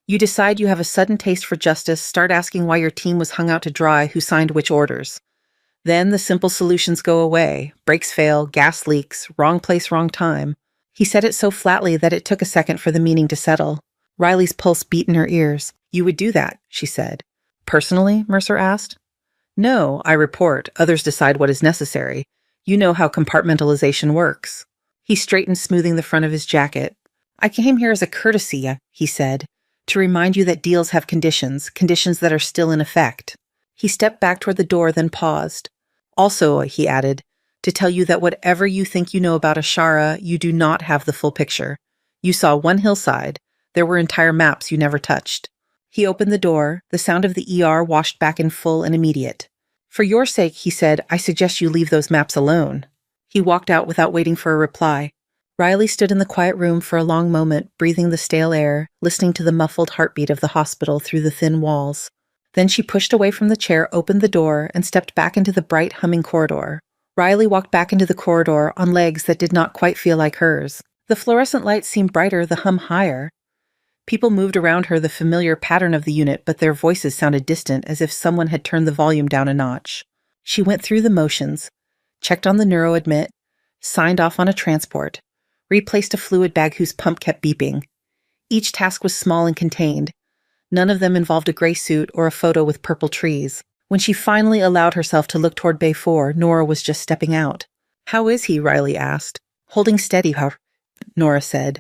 you decide you have a sudden taste for justice, start asking why your team was hung out to dry, who signed which orders. Then the simple solutions go away. Brakes fail, gas leaks, wrong place, wrong time. He said it so flatly that it took a second for the meaning to settle. Riley's pulse beat in her ears. You would do that, she said. Personally? Mercer asked. No, I report. Others decide what is necessary. You know how compartmentalization works. He straightened, smoothing the front of his jacket. I came here as a courtesy, he said, to remind you that deals have conditions that are still in effect. He stepped back toward the door, then paused. Also, he added, to tell you that whatever you think you know about Ashara, you do not have the full picture. You saw one hillside. There were entire maps you never touched. He opened the door. The sound of the ER washed back in full and immediate. For your sake, he said, I suggest you leave those maps alone. He walked out without waiting for a reply. Riley stood in the quiet room for a long moment, breathing the stale air, listening to the muffled heartbeat of the hospital through the thin walls. Then she pushed away from the chair, opened the door, and stepped back into the bright, humming corridor. Riley walked back into the corridor on legs that did not quite feel like hers. The fluorescent lights seemed brighter, the hum higher. People moved around her, the familiar pattern of the unit, but their voices sounded distant, as if someone had turned the volume down a notch. She went through the motions, checked on the neuroadmit, signed off on a transport, replaced a fluid bag whose pump kept beeping. Each task was small and contained. None of them involved a gray suit or a photo with purple trees. When she finally allowed herself to look toward Bay 4, Nora was just stepping out. How is he? Riley asked. Holding steady, Nora said.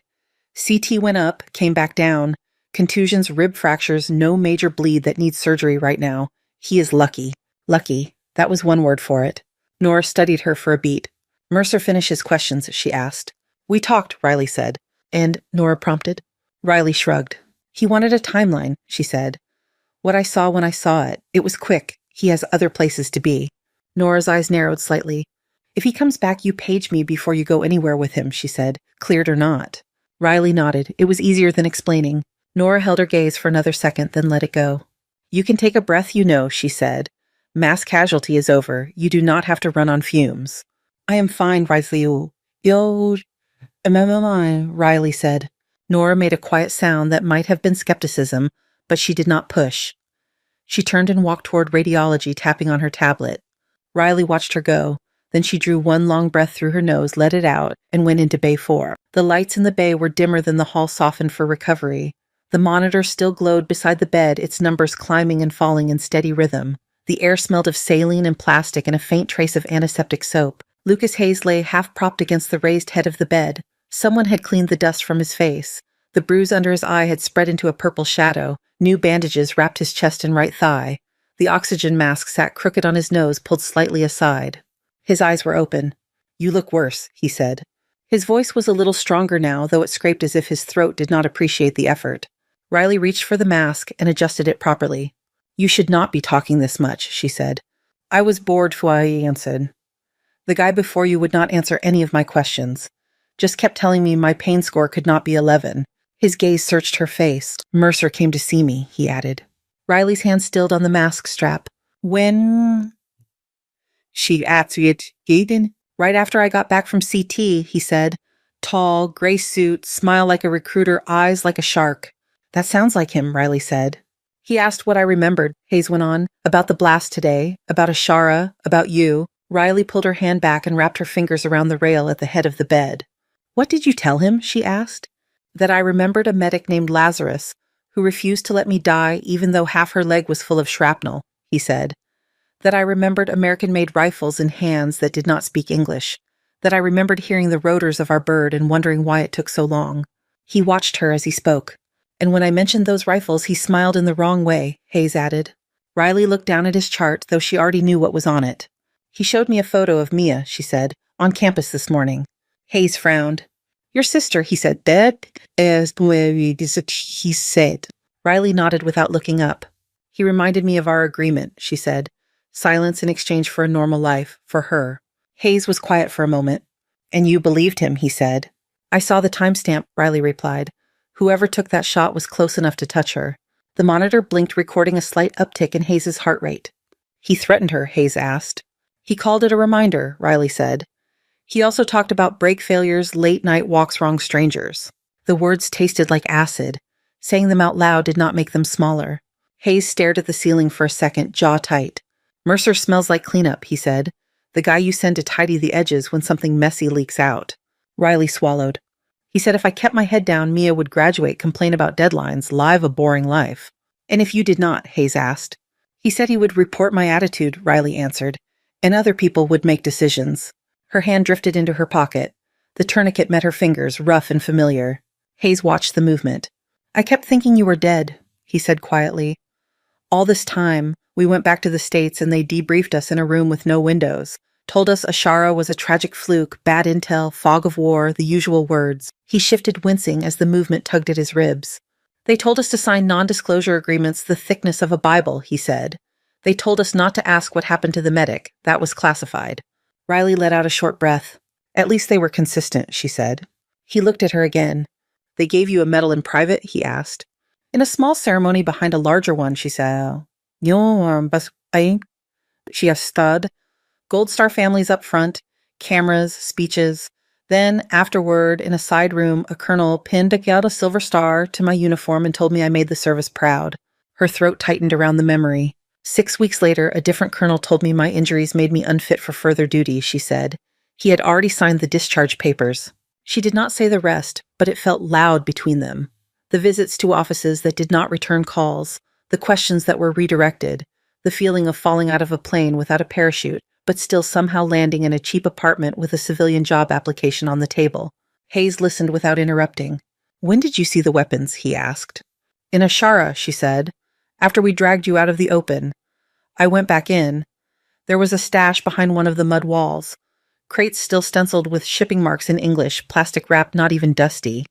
CT went up, came back down. Contusions, rib fractures, no major bleed that needs surgery right now. He is lucky. Lucky. That was one word for it. Nora studied her for a beat. Mercer finish his questions, she asked. We talked, Riley said. And, Nora prompted. Riley shrugged. He wanted a timeline, she said. What I saw when I saw it. It was quick. He has other places to be. Nora's eyes narrowed slightly. If he comes back, you page me before you go anywhere with him, she said, cleared or not. Riley nodded. It was easier than explaining. Nora held her gaze for another second, then let it go. You can take a breath, you know, she said. Mass casualty is over. You do not have to run on fumes. I am fine, Riley. Riley said. Nora made a quiet sound that might have been skepticism, but she did not push. She turned and walked toward radiology, tapping on her tablet. Riley watched her go. Then she drew one long breath through her nose, let it out, and went into Bay 4. The lights in the bay were dimmer than the hall softened for recovery. The monitor still glowed beside the bed, its numbers climbing and falling in steady rhythm. The air smelled of saline and plastic and a faint trace of antiseptic soap. Lucas Hayes lay half-propped against the raised head of the bed. Someone had cleaned the dust from his face. The bruise under his eye had spread into a purple shadow. New bandages wrapped his chest and right thigh. The oxygen mask sat crooked on his nose, pulled slightly aside. His eyes were open. You look worse, he said. His voice was a little stronger now, though it scraped as if his throat did not appreciate the effort. Riley reached for the mask and adjusted it properly. You should not be talking this much, she said. I was bored, Fouaye answered. The guy before you would not answer any of my questions. Just kept telling me my pain score could not be 11. His gaze searched her face. Mercer came to see me, he added. Riley's hand stilled on the mask strap. When... She answered, right after I got back from CT, he said. Tall, gray suit, smile like a recruiter, eyes like a shark. That sounds like him, Riley said. He asked what I remembered, Hayes went on, about the blast today, about Ashara, about you. Riley pulled her hand back and wrapped her fingers around the rail at the head of the bed. What did you tell him? She asked. That I remembered a medic named Lazarus, who refused to let me die even though half her leg was full of shrapnel, he said. That I remembered American-made rifles in hands that did not speak English. That I remembered hearing the rotors of our bird and wondering why it took so long. He watched her as he spoke. And when I mentioned those rifles, he smiled in the wrong way, Hayes added. Riley looked down at his chart, though she already knew what was on it. He showed me a photo of Mia, she said, on campus this morning. Hayes frowned. Your sister, he said. That is he said. Riley nodded without looking up. He reminded me of our agreement, she said. Silence in exchange for a normal life, for her. Hayes was quiet for a moment. And you believed him, he said. I saw the timestamp, Riley replied. Whoever took that shot was close enough to touch her. The monitor blinked, recording a slight uptick in Hayes' heart rate. He threatened her, Hayes asked. He called it a reminder, Riley said. He also talked about brake failures, late-night walks wrong strangers. The words tasted like acid. Saying them out loud did not make them smaller. Hayes stared at the ceiling for a second, jaw tight. Mercer smells like cleanup, he said. The guy you send to tidy the edges when something messy leaks out. Riley swallowed. He said if I kept my head down, Mia would graduate, complain about deadlines, live a boring life. And if you did not, Hayes asked. He said he would report my attitude, Riley answered, and other people would make decisions. Her hand drifted into her pocket. The tourniquet met her fingers, rough and familiar. Hayes watched the movement. I kept thinking you were dead, he said quietly. All this time, we went back to the States and they debriefed us in a room with no windows. Told us Ashara was a tragic fluke, bad intel, fog of war, the usual words. He shifted, wincing as the movement tugged at his ribs. They told us to sign non-disclosure agreements the thickness of a Bible, he said. They told us not to ask what happened to the medic. That was classified. Riley let out a short breath. At least they were consistent, she said. He looked at her again. They gave you a medal in private, he asked. In a small ceremony behind a larger one, she said. She stud. Gold Star families up front, cameras, speeches. Then, afterward, in a side room, a colonel pinned a silver star to my uniform and told me I made the service proud. Her throat tightened around the memory. 6 weeks later, a different colonel told me my injuries made me unfit for further duty, she said. He had already signed the discharge papers. She did not say the rest, but it felt loud between them. The visits to offices that did not return calls, the questions that were redirected, the feeling of falling out of a plane without a parachute, but still somehow landing in a cheap apartment with a civilian job application on the table. Hayes listened without interrupting. When did you see the weapons? He asked. In Ashara, she said. After we dragged you out of the open. I went back in. There was a stash behind one of the mud walls. Crates still stenciled with shipping marks in English, plastic wrap not even dusty.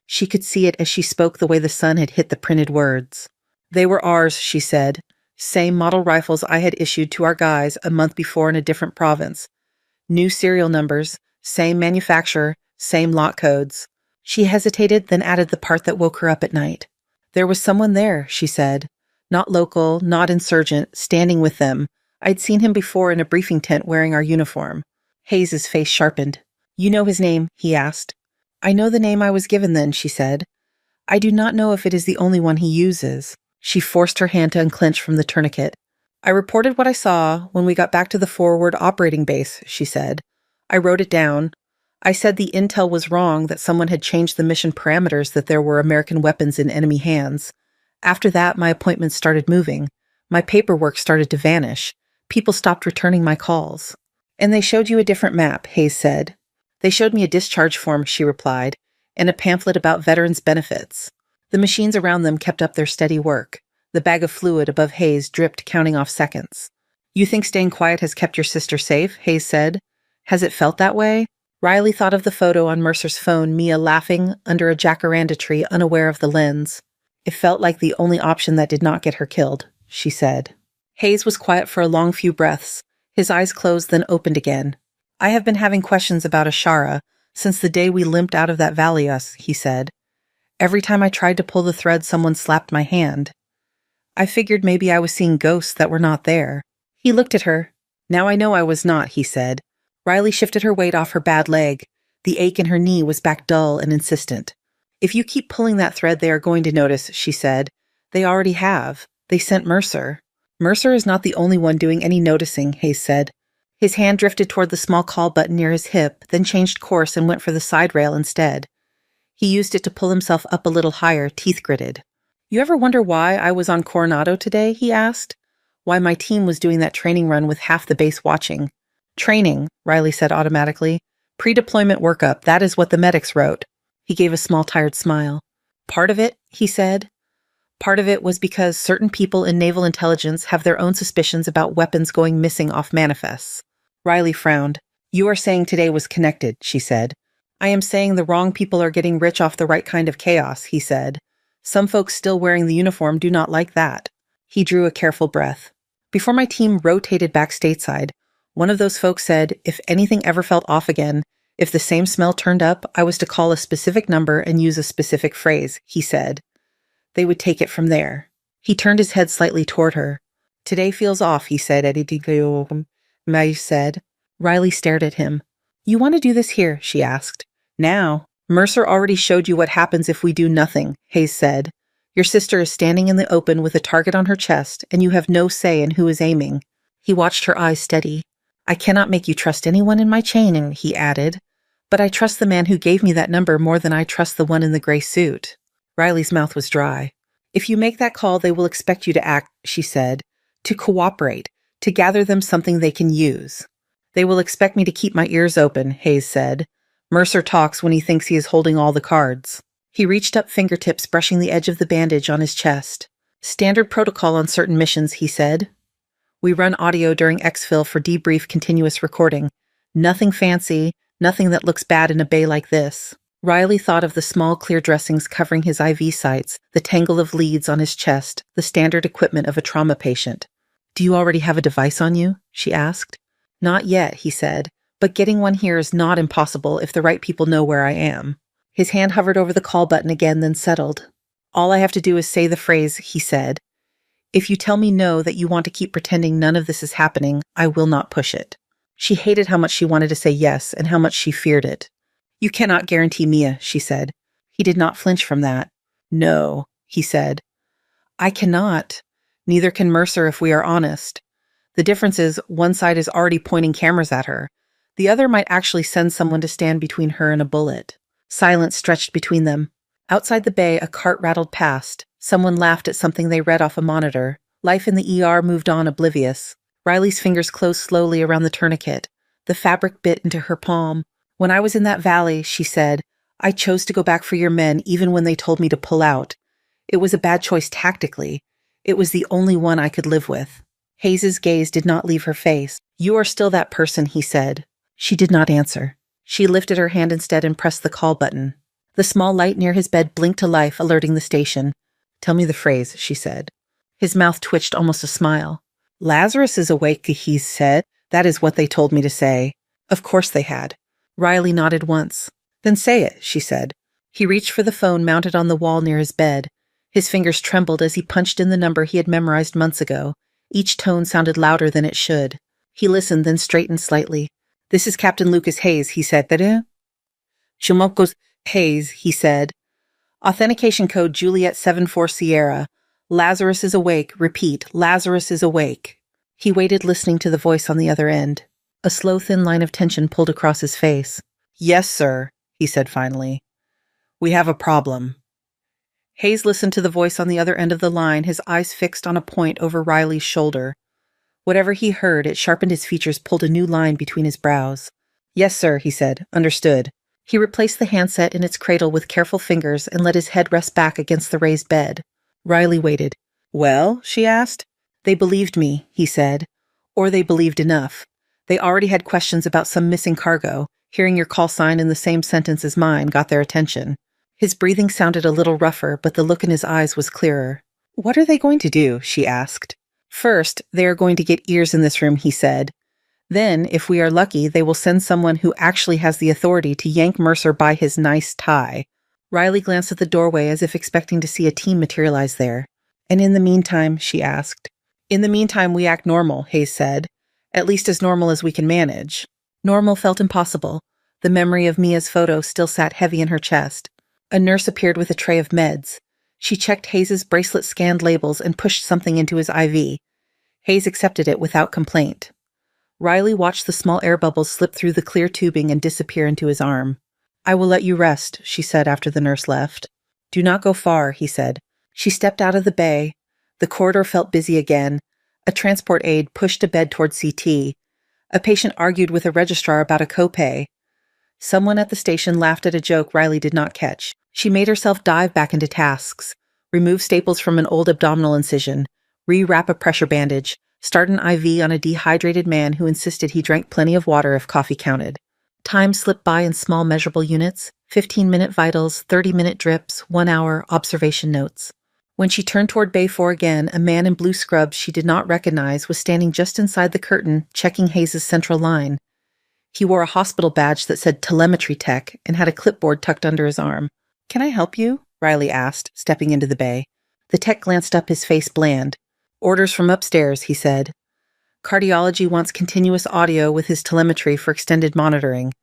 She could see it as she spoke the way the sun had hit the printed words. They were ours, she said. Same model rifles I had issued to our guys a month before in a different province. New serial numbers, same manufacturer, same lot codes. She hesitated, then added the part that woke her up at night. There was someone there, she said. Not local, not insurgent, standing with them. I'd seen him before in a briefing tent wearing our uniform. Hayes's face sharpened. You know his name? He asked. I know the name I was given then, she said. I do not know if it is the only one he uses. She forced her hand to unclench from the tourniquet. I reported what I saw when we got back to the forward operating base, she said. I wrote it down. I said the intel was wrong, that someone had changed the mission parameters, that there were American weapons in enemy hands. After that, my appointments started moving. My paperwork started to vanish. People stopped returning my calls. And they showed you a different map, Hayes said. They showed me a discharge form, she replied, and a pamphlet about veterans' benefits. The machines around them kept up their steady work. The bag of fluid above Hayes dripped, counting off seconds. You think staying quiet has kept your sister safe? Hayes said. Has it felt that way? Riley thought of the photo on Mercer's phone, Mia laughing under a jacaranda tree, unaware of the lens. It felt like the only option that did not get her killed, she said. Hayes was quiet for a long few breaths. His eyes closed, then opened again. I have been having questions about Ashara since the day we limped out of that valley, he said. Every time I tried to pull the thread, someone slapped my hand. I figured maybe I was seeing ghosts that were not there. He looked at her. Now I know I was not, he said. Riley shifted her weight off her bad leg. The ache in her knee was back dull and insistent. If you keep pulling that thread, they are going to notice, she said. They already have. They sent Mercer. Mercer is not the only one doing any noticing, Hayes said. His hand drifted toward the small call button near his hip, then changed course and went for the side rail instead. He used it to pull himself up a little higher, teeth gritted. You ever wonder why I was on Coronado today? He asked. Why my team was doing that training run with half the base watching. Training, Riley said automatically. Pre-deployment workup, that is what the medics wrote. He gave a small, tired smile. Part of it, he said. Part of it was because certain people in naval intelligence have their own suspicions about weapons going missing off manifests. Riley frowned. You are saying today was connected, she said. I am saying the wrong people are getting rich off the right kind of chaos, he said. Some folks still wearing the uniform do not like that. He drew a careful breath. Before my team rotated back stateside, one of those folks said if anything ever felt off again, if the same smell turned up, I was to call a specific number and use a specific phrase, he said. They would take it from there. He turned his head slightly toward her. Today feels off, he said. May said. Riley stared at him. You want to do this here, she asked. Now. Mercer already showed you what happens if we do nothing, Hayes said. Your sister is standing in the open with a target on her chest, and you have no say in who is aiming. He watched her eyes steady. I cannot make you trust anyone in my chain, he added. But I trust the man who gave me that number more than I trust the one in the gray suit. Riley's mouth was dry. If you make that call, they will expect you to act, she said, to cooperate, to gather them something they can use. They will expect me to keep my ears open, Hayes said. Mercer talks when he thinks he is holding all the cards. He reached up, fingertips brushing the edge of the bandage on his chest. Standard protocol on certain missions, he said. We run audio during exfil for debrief continuous recording. Nothing fancy, nothing that looks bad in a bay like this. Riley thought of the small clear dressings covering his IV sites, the tangle of leads on his chest, the standard equipment of a trauma patient. Do you already have a device on you? She asked. Not yet, he said, but getting one here is not impossible if the right people know where I am. His hand hovered over the call button again, then settled. All I have to do is say the phrase, he said. If you tell me no, that you want to keep pretending none of this is happening, I will not push it. She hated how much she wanted to say yes and how much she feared it. You cannot guarantee Mia, she said. He did not flinch from that. No, he said. I cannot. Neither can Mercer if we are honest. The difference is one side is already pointing cameras at her. The other might actually send someone to stand between her and a bullet. Silence stretched between them. Outside the bay, a cart rattled past. Someone laughed at something they read off a monitor. Life in the ER moved on oblivious. Riley's fingers closed slowly around the tourniquet. The fabric bit into her palm. When I was in that valley, she said, I chose to go back for your men even when they told me to pull out. It was a bad choice tactically. It was the only one I could live with. Hayes's gaze did not leave her face. You are still that person, he said. She did not answer. She lifted her hand instead and pressed the call button. The small light near his bed blinked to life, alerting the station. Tell me the phrase, she said. His mouth twitched almost a smile. Lazarus is awake, he said. That is what they told me to say. Of course they had. Riley nodded once. Then say it, she said. He reached for the phone mounted on the wall near his bed. His fingers trembled as he punched in the number he had memorized months ago. Each tone sounded louder than it should. He listened, then straightened slightly. This is Captain Lucas Hayes, he said. Shumokos Hayes, he said. Authentication code Juliet 74 Sierra. Lazarus is awake. Repeat, Lazarus is awake. He waited, listening to the voice on the other end. A slow, thin line of tension pulled across his face. Yes, sir, he said finally. We have a problem. Hayes listened to the voice on the other end of the line, his eyes fixed on a point over Riley's shoulder. Whatever he heard, it sharpened his features, pulled a new line between his brows. Yes, sir, he said. Understood. He replaced the handset in its cradle with careful fingers and let his head rest back against the raised bed. Riley waited. Well, she asked. They believed me, he said. Or they believed enough. They already had questions about some missing cargo. Hearing your call sign in the same sentence as mine got their attention. His breathing sounded a little rougher, but the look in his eyes was clearer. What are they going to do? She asked. First, they are going to get ears in this room, he said. Then, if we are lucky, they will send someone who actually has the authority to yank Mercer by his nice tie. Riley glanced at the doorway as if expecting to see a team materialize there. And in the meantime, she asked. In the meantime, we act normal, Hayes said. At least as normal as we can manage. Normal felt impossible. The memory of Mia's photo still sat heavy in her chest. A nurse appeared with a tray of meds. She checked Hayes's bracelet-scanned labels and pushed something into his IV. Hayes accepted it without complaint. Riley watched the small air bubbles slip through the clear tubing and disappear into his arm. I will let you rest, she said after the nurse left. Do not go far, he said. She stepped out of the bay. The corridor felt busy again. A transport aide pushed a bed toward CT. A patient argued with a registrar about a copay. Someone at the station laughed at a joke Riley did not catch. She made herself dive back into tasks. Remove staples from an old abdominal incision. Re-wrap a pressure bandage. Start an IV on a dehydrated man who insisted he drank plenty of water if coffee counted. Time slipped by in small measurable units. 15-minute vitals, 30-minute drips, 1 hour observation notes. When she turned toward Bay 4 again, a man in blue scrubs she did not recognize was standing just inside the curtain, checking Hayes's central line. He wore a hospital badge that said telemetry tech and had a clipboard tucked under his arm. Can I help you? Riley asked, stepping into the bay. The tech glanced up, his face bland. Orders from upstairs, he said. Cardiology wants continuous audio with his telemetry for extended monitoring.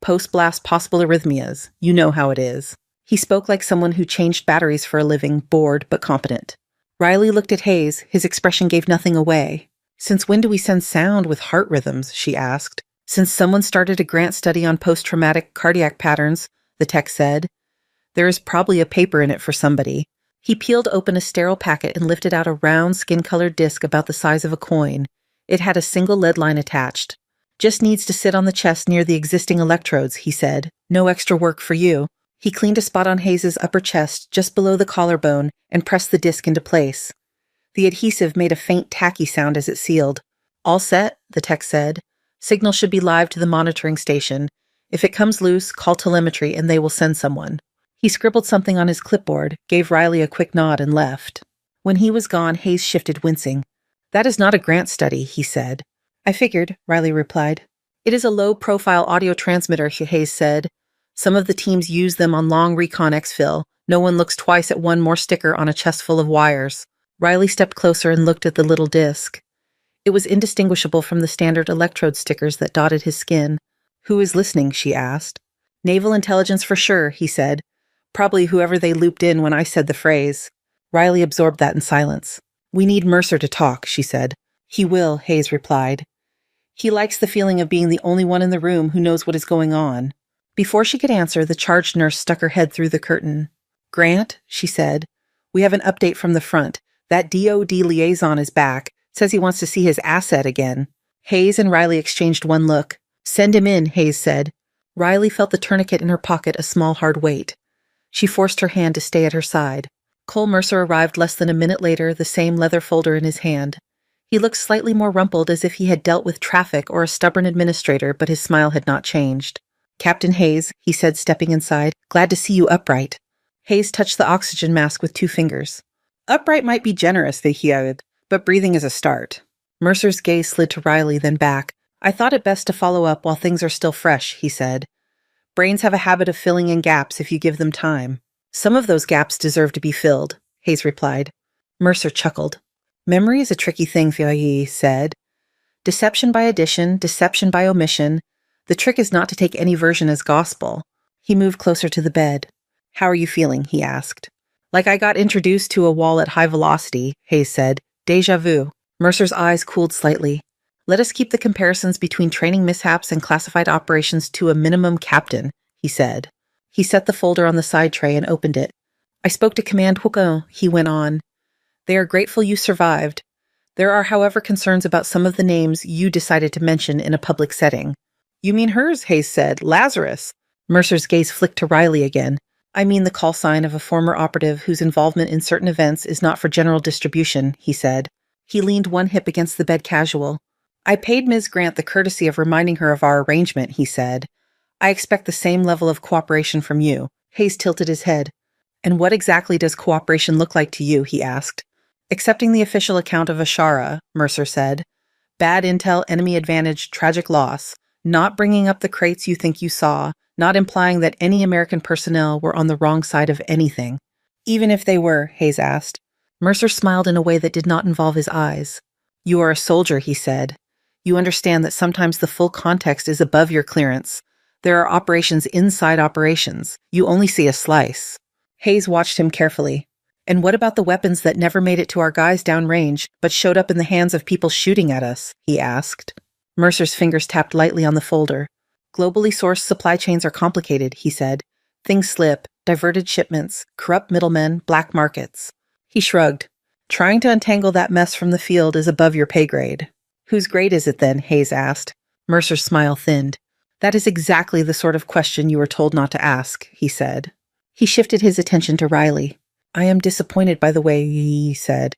Post-blast possible arrhythmias. You know how it is. He spoke like someone who changed batteries for a living, bored but competent. Riley looked at Hayes. His expression gave nothing away. Since when do we send sound with heart rhythms? She asked. Since someone started a grant study on post-traumatic cardiac patterns, the tech said, there is probably a paper in it for somebody. He peeled open a sterile packet and lifted out a round, skin-colored disc about the size of a coin. It had a single lead line attached. Just needs to sit on the chest near the existing electrodes, he said. No extra work for you. He cleaned a spot on Hayes' upper chest, just below the collarbone, and pressed the disc into place. The adhesive made a faint tacky sound as it sealed. All set, the tech said. Signal should be live to the monitoring station. If it comes loose, call telemetry and they will send someone. He scribbled something on his clipboard, gave Riley a quick nod, and left. When he was gone, Hayes shifted, wincing. That is not a grant study, he said. I figured, Riley replied. It is a low-profile audio transmitter, Hayes said. Some of the teams use them on long recon exfil. No one looks twice at one more sticker on a chest full of wires. Riley stepped closer and looked at the little disc. It was indistinguishable from the standard electrode stickers that dotted his skin. Who is listening, she asked. Naval intelligence for sure, he said. Probably whoever they looped in when I said the phrase. Riley absorbed that in silence. We need Mercer to talk, she said. He will, Hayes replied. He likes the feeling of being the only one in the room who knows what is going on. Before she could answer, the charge nurse stuck her head through the curtain. Grant, she said, we have an update from the front. That DOD liaison is back. Says he wants to see his asset again. Hayes and Riley exchanged one look. Send him in, Hayes said. Riley felt the tourniquet in her pocket a small hard weight. She forced her hand to stay at her side. Cole Mercer arrived less than a minute later, the same leather folder in his hand. He looked slightly more rumpled, as if he had dealt with traffic or a stubborn administrator, but his smile had not changed. Captain Hayes, he said, stepping inside, glad to see you upright. Hayes touched the oxygen mask with 2 fingers. Upright might be generous, he added, but breathing is a start. Mercer's gaze slid to Riley, then back. I thought it best to follow up while things are still fresh, he said. Brains have a habit of filling in gaps if you give them time. Some of those gaps deserve to be filled, Hayes replied. Mercer chuckled. Memory is a tricky thing, he said. Deception by addition, deception by omission. The trick is not to take any version as gospel. He moved closer to the bed. How are you feeling? He asked. Like I got introduced to a wall at high velocity, Hayes said. Déjà vu. Mercer's eyes cooled slightly. Let us keep the comparisons between training mishaps and classified operations to a minimum, Captain, he said. He set the folder on the side tray and opened it. I spoke to Command Hugo, he went on. They are grateful you survived. There are, however, concerns about some of the names you decided to mention in a public setting. You mean hers, Hayes said. Lazarus. Mercer's gaze flicked to Riley again. I mean the call sign of a former operative whose involvement in certain events is not for general distribution, he said. He leaned one hip against the bed casual. I paid Ms. Grant the courtesy of reminding her of our arrangement, he said. I expect the same level of cooperation from you. Hayes tilted his head. And what exactly does cooperation look like to you, he asked. Accepting the official account of Ashara, Mercer said. Bad intel, enemy advantage, tragic loss. Not bringing up the crates you think you saw. Not implying that any American personnel were on the wrong side of anything. Even if they were, Hayes asked. Mercer smiled in a way that did not involve his eyes. You are a soldier, he said. You understand that sometimes the full context is above your clearance. There are operations inside operations. You only see a slice. Hayes watched him carefully. And what about the weapons that never made it to our guys downrange, but showed up in the hands of people shooting at us? He asked. Mercer's fingers tapped lightly on the folder. Globally sourced supply chains are complicated, he said. Things slip, diverted shipments, corrupt middlemen, black markets. He shrugged. Trying to untangle that mess from the field is above your pay grade. Whose grade is it then? Hayes asked. Mercer's smile thinned. That is exactly the sort of question you were told not to ask, he said. He shifted his attention to Riley. I am disappointed by the way he said.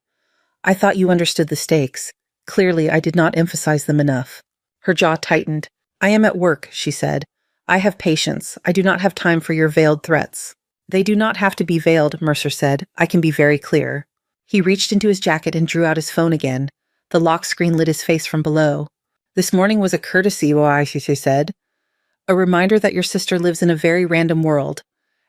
I thought you understood the stakes. Clearly, I did not emphasize them enough. Her jaw tightened. I am at work, she said. I have patience. I do not have time for your veiled threats. They do not have to be veiled, Mercer said. I can be very clear. He reached into his jacket and drew out his phone again. The lock screen lit his face from below. This morning was a courtesy, she said. A reminder that your sister lives in a very random world.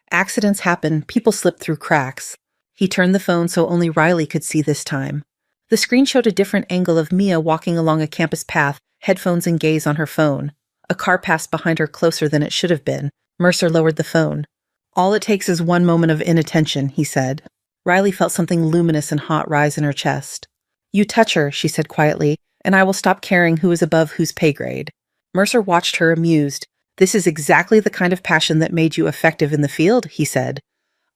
Accidents happen, people slip through cracks. He turned the phone so only Riley could see this time. The screen showed a different angle of Mia walking along a campus path, headphones and gaze on her phone. A car passed behind her closer than it should have been. Mercer lowered the phone. All it takes is one moment of inattention, he said. Riley felt something luminous and hot rise in her chest. You touch her, she said quietly, and I will stop caring who is above whose pay grade. Mercer watched her, amused. This is exactly the kind of passion that made you effective in the field, he said.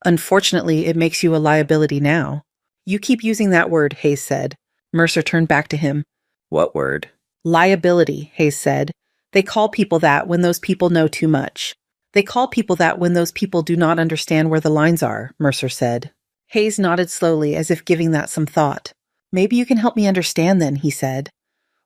Unfortunately, it makes you a liability now. You keep using that word, Hayes said. Mercer turned back to him. What word? Liability, Hayes said. They call people that when those people know too much. They call people that when those people do not understand where the lines are, Mercer said. Hayes nodded slowly, as if giving that some thought. Maybe you can help me understand then, he said.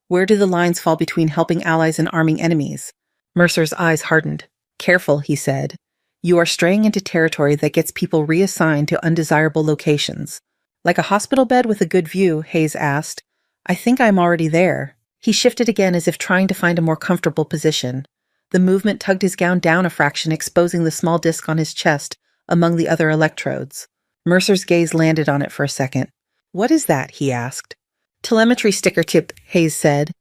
Where do the lines fall between helping allies and arming enemies? Mercer's eyes hardened. Careful, he said. You are straying into territory that gets people reassigned to undesirable locations. Like a hospital bed with a good view, Hayes asked. I think I'm already there. He shifted again as if trying to find a more comfortable position. The movement tugged his gown down a fraction, exposing the small disc on his chest among the other electrodes. Mercer's gaze landed on it for a second. What is that? He asked. Telemetry sticker tip, Hayes said.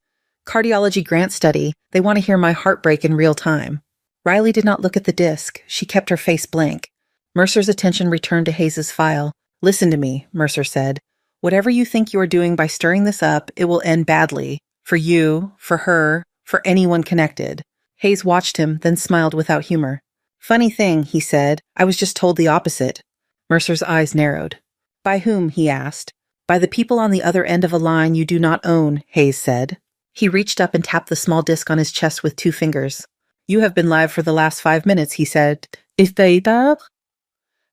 Cardiology grant study. They want to hear my heart break in real time. Riley did not look at the disc. She kept her face blank. Mercer's attention returned to Hayes's file. Listen to me, Mercer said. Whatever you think you are doing by stirring this up, it will end badly. For you, for her, for anyone connected. Hayes watched him, then smiled without humor. Funny thing, he said. I was just told the opposite. Mercer's eyes narrowed. By whom? He asked. By the people on the other end of a line you do not own, Hayes said. He reached up and tapped the small disc on his chest with 2 fingers. You have been live for the last 5 minutes, he said. Is that?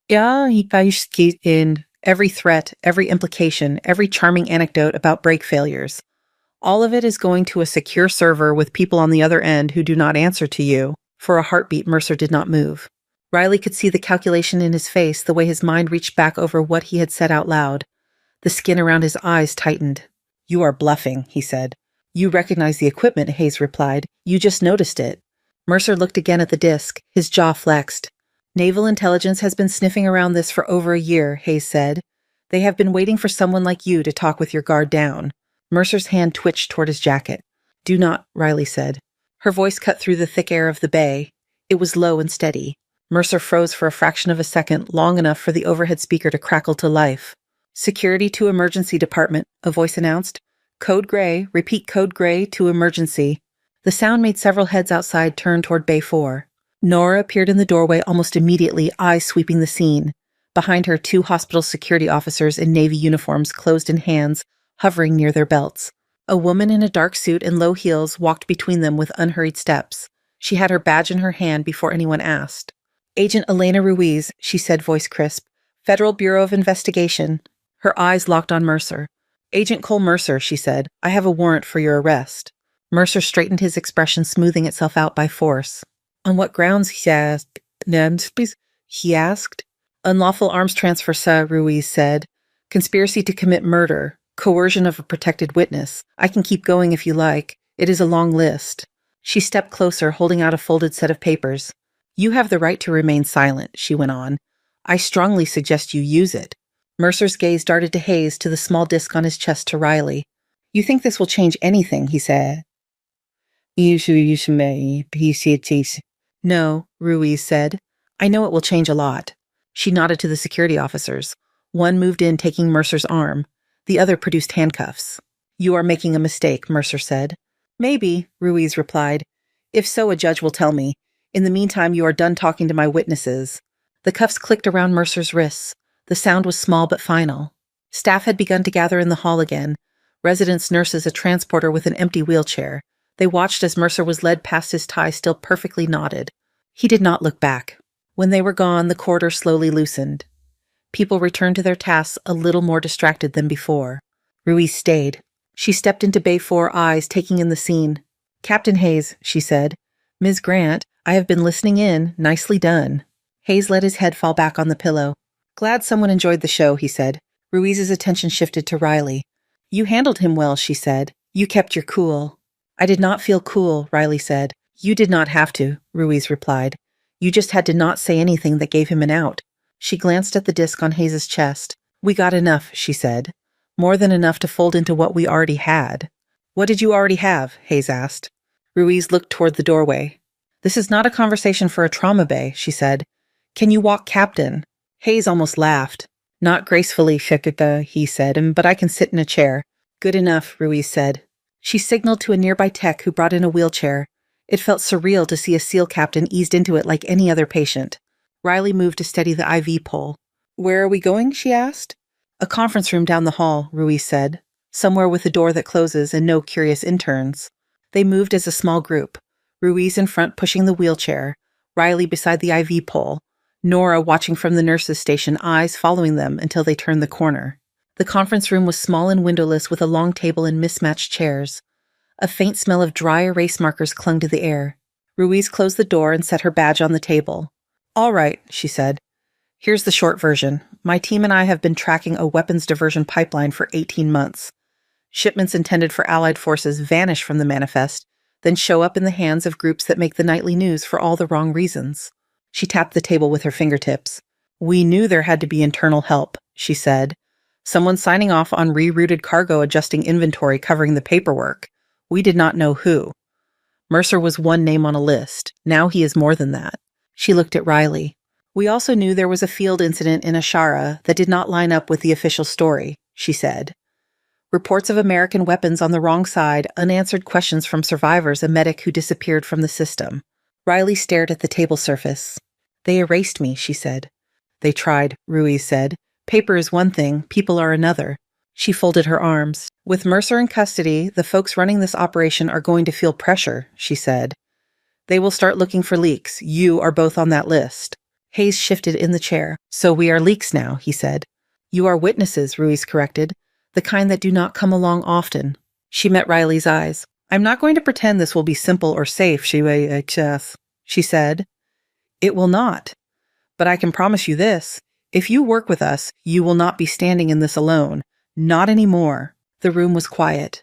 Ja, in every threat, every implication, every charming anecdote about brake failures. All of it is going to a secure server with people on the other end who do not answer to you. For a heartbeat, Mercer did not move. Riley could see the calculation in his face, the way his mind reached back over what he had said out loud. The skin around his eyes tightened. You are bluffing, he said. You recognize the equipment, Hayes replied. You just noticed it. Mercer looked again at the disc, his jaw flexed. Naval intelligence has been sniffing around this for over a year, Hayes said. They have been waiting for someone like you to talk with your guard down. Mercer's hand twitched toward his jacket. Do not, Riley said. Her voice cut through the thick air of the bay. It was low and steady. Mercer froze for a fraction of a second, long enough for the overhead speaker to crackle to life. Security to emergency department, a voice announced. Code Gray, repeat code Gray to emergency. The sound made several heads outside turn toward Bay 4. Nora appeared in the doorway almost immediately, eyes sweeping the scene. Behind her, 2 hospital security officers in Navy uniforms, closed in hands, hovering near their belts. A woman in a dark suit and low heels walked between them with unhurried steps. She had her badge in her hand before anyone asked. Agent Elena Ruiz, she said, voice crisp. Federal Bureau of Investigation. Her eyes locked on Mercer. Agent Cole Mercer, she said. I have a warrant for your arrest. Mercer straightened his expression, smoothing itself out by force. On what grounds, he asked. He asked. Unlawful arms transfer, sir, Ruiz said. Conspiracy to commit murder. Coercion of a protected witness. I can keep going if you like. It is a long list. She stepped closer, holding out a folded set of papers. You have the right to remain silent, she went on. I strongly suggest you use it. Mercer's gaze darted to Hayes, to the small disc on his chest, to Riley. You think this will change anything, he said. No, Ruiz said. I know it will change a lot. She nodded to the security officers. One moved in, taking Mercer's arm. The other produced handcuffs. You are making a mistake, Mercer said. Maybe, Ruiz replied. If so, a judge will tell me. In the meantime, you are done talking to my witnesses. The cuffs clicked around Mercer's wrists. The sound was small but final. Staff had begun to gather in the hall again. Residents, nurses, a transporter with an empty wheelchair. They watched as Mercer was led past his tie still perfectly knotted. He did not look back. When they were gone, the corridor slowly loosened. People returned to their tasks a little more distracted than before. Ruiz stayed. She stepped into Bay 4, eyes taking in the scene. Captain Hayes, she said. Ms. Grant, I have been listening in. Nicely done. Hayes let his head fall back on the pillow. Glad someone enjoyed the show, he said. Ruiz's attention shifted to Riley. You handled him well, she said. You kept your cool. I did not feel cool, Riley said. You did not have to, Ruiz replied. You just had to not say anything that gave him an out. She glanced at the disc on Hayes' chest. We got enough, she said. More than enough to fold into what we already had. What did you already have? Hayes asked. Ruiz looked toward the doorway. This is not a conversation for a trauma bay, she said. Can you walk, Captain? Hayes almost laughed. Not gracefully, Shekika, he said, but I can sit in a chair. Good enough, Ruiz said. She signaled to a nearby tech who brought in a wheelchair. It felt surreal to see a SEAL captain eased into it like any other patient. Riley moved to steady the IV pole. "Where are we going?" she asked. "A conference room down the hall," Ruiz said. "Somewhere with a door that closes and no curious interns." They moved as a small group, Ruiz in front pushing the wheelchair, Riley beside the IV pole, Nora watching from the nurse's station, eyes following them until they turned the corner. The conference room was small and windowless with a long table and mismatched chairs. A faint smell of dry erase markers clung to the air. Ruiz closed the door and set her badge on the table. "All right," she said. "Here's the short version. My team and I have been tracking a weapons diversion pipeline for 18 months. Shipments intended for Allied forces vanish from the manifest, then show up in the hands of groups that make the nightly news for all the wrong reasons." She tapped the table with her fingertips. "We knew there had to be internal help," she said. "Someone signing off on rerouted cargo, adjusting inventory, covering the paperwork. We did not know who. Mercer was one name on a list. Now he is more than that." She looked at Riley. "We also knew there was a field incident in Ashara that did not line up with the official story," she said. "Reports of American weapons on the wrong side, unanswered questions from survivors, a medic who disappeared from the system." Riley stared at the table surface. "They erased me," she said. "They tried," Ruiz said. "Paper is one thing, people are another." She folded her arms. "With Mercer in custody, the folks running this operation are going to feel pressure," she said. "They will start looking for leaks. You are both on that list." Hayes shifted in the chair. "So we are leaks now," he said. "You are witnesses," Ruiz corrected. "The kind that do not come along often." She met Riley's eyes. "I'm not going to pretend this will be simple or safe," she said. "It will not. But I can promise you this. If you work with us, you will not be standing in this alone. Not anymore." The room was quiet.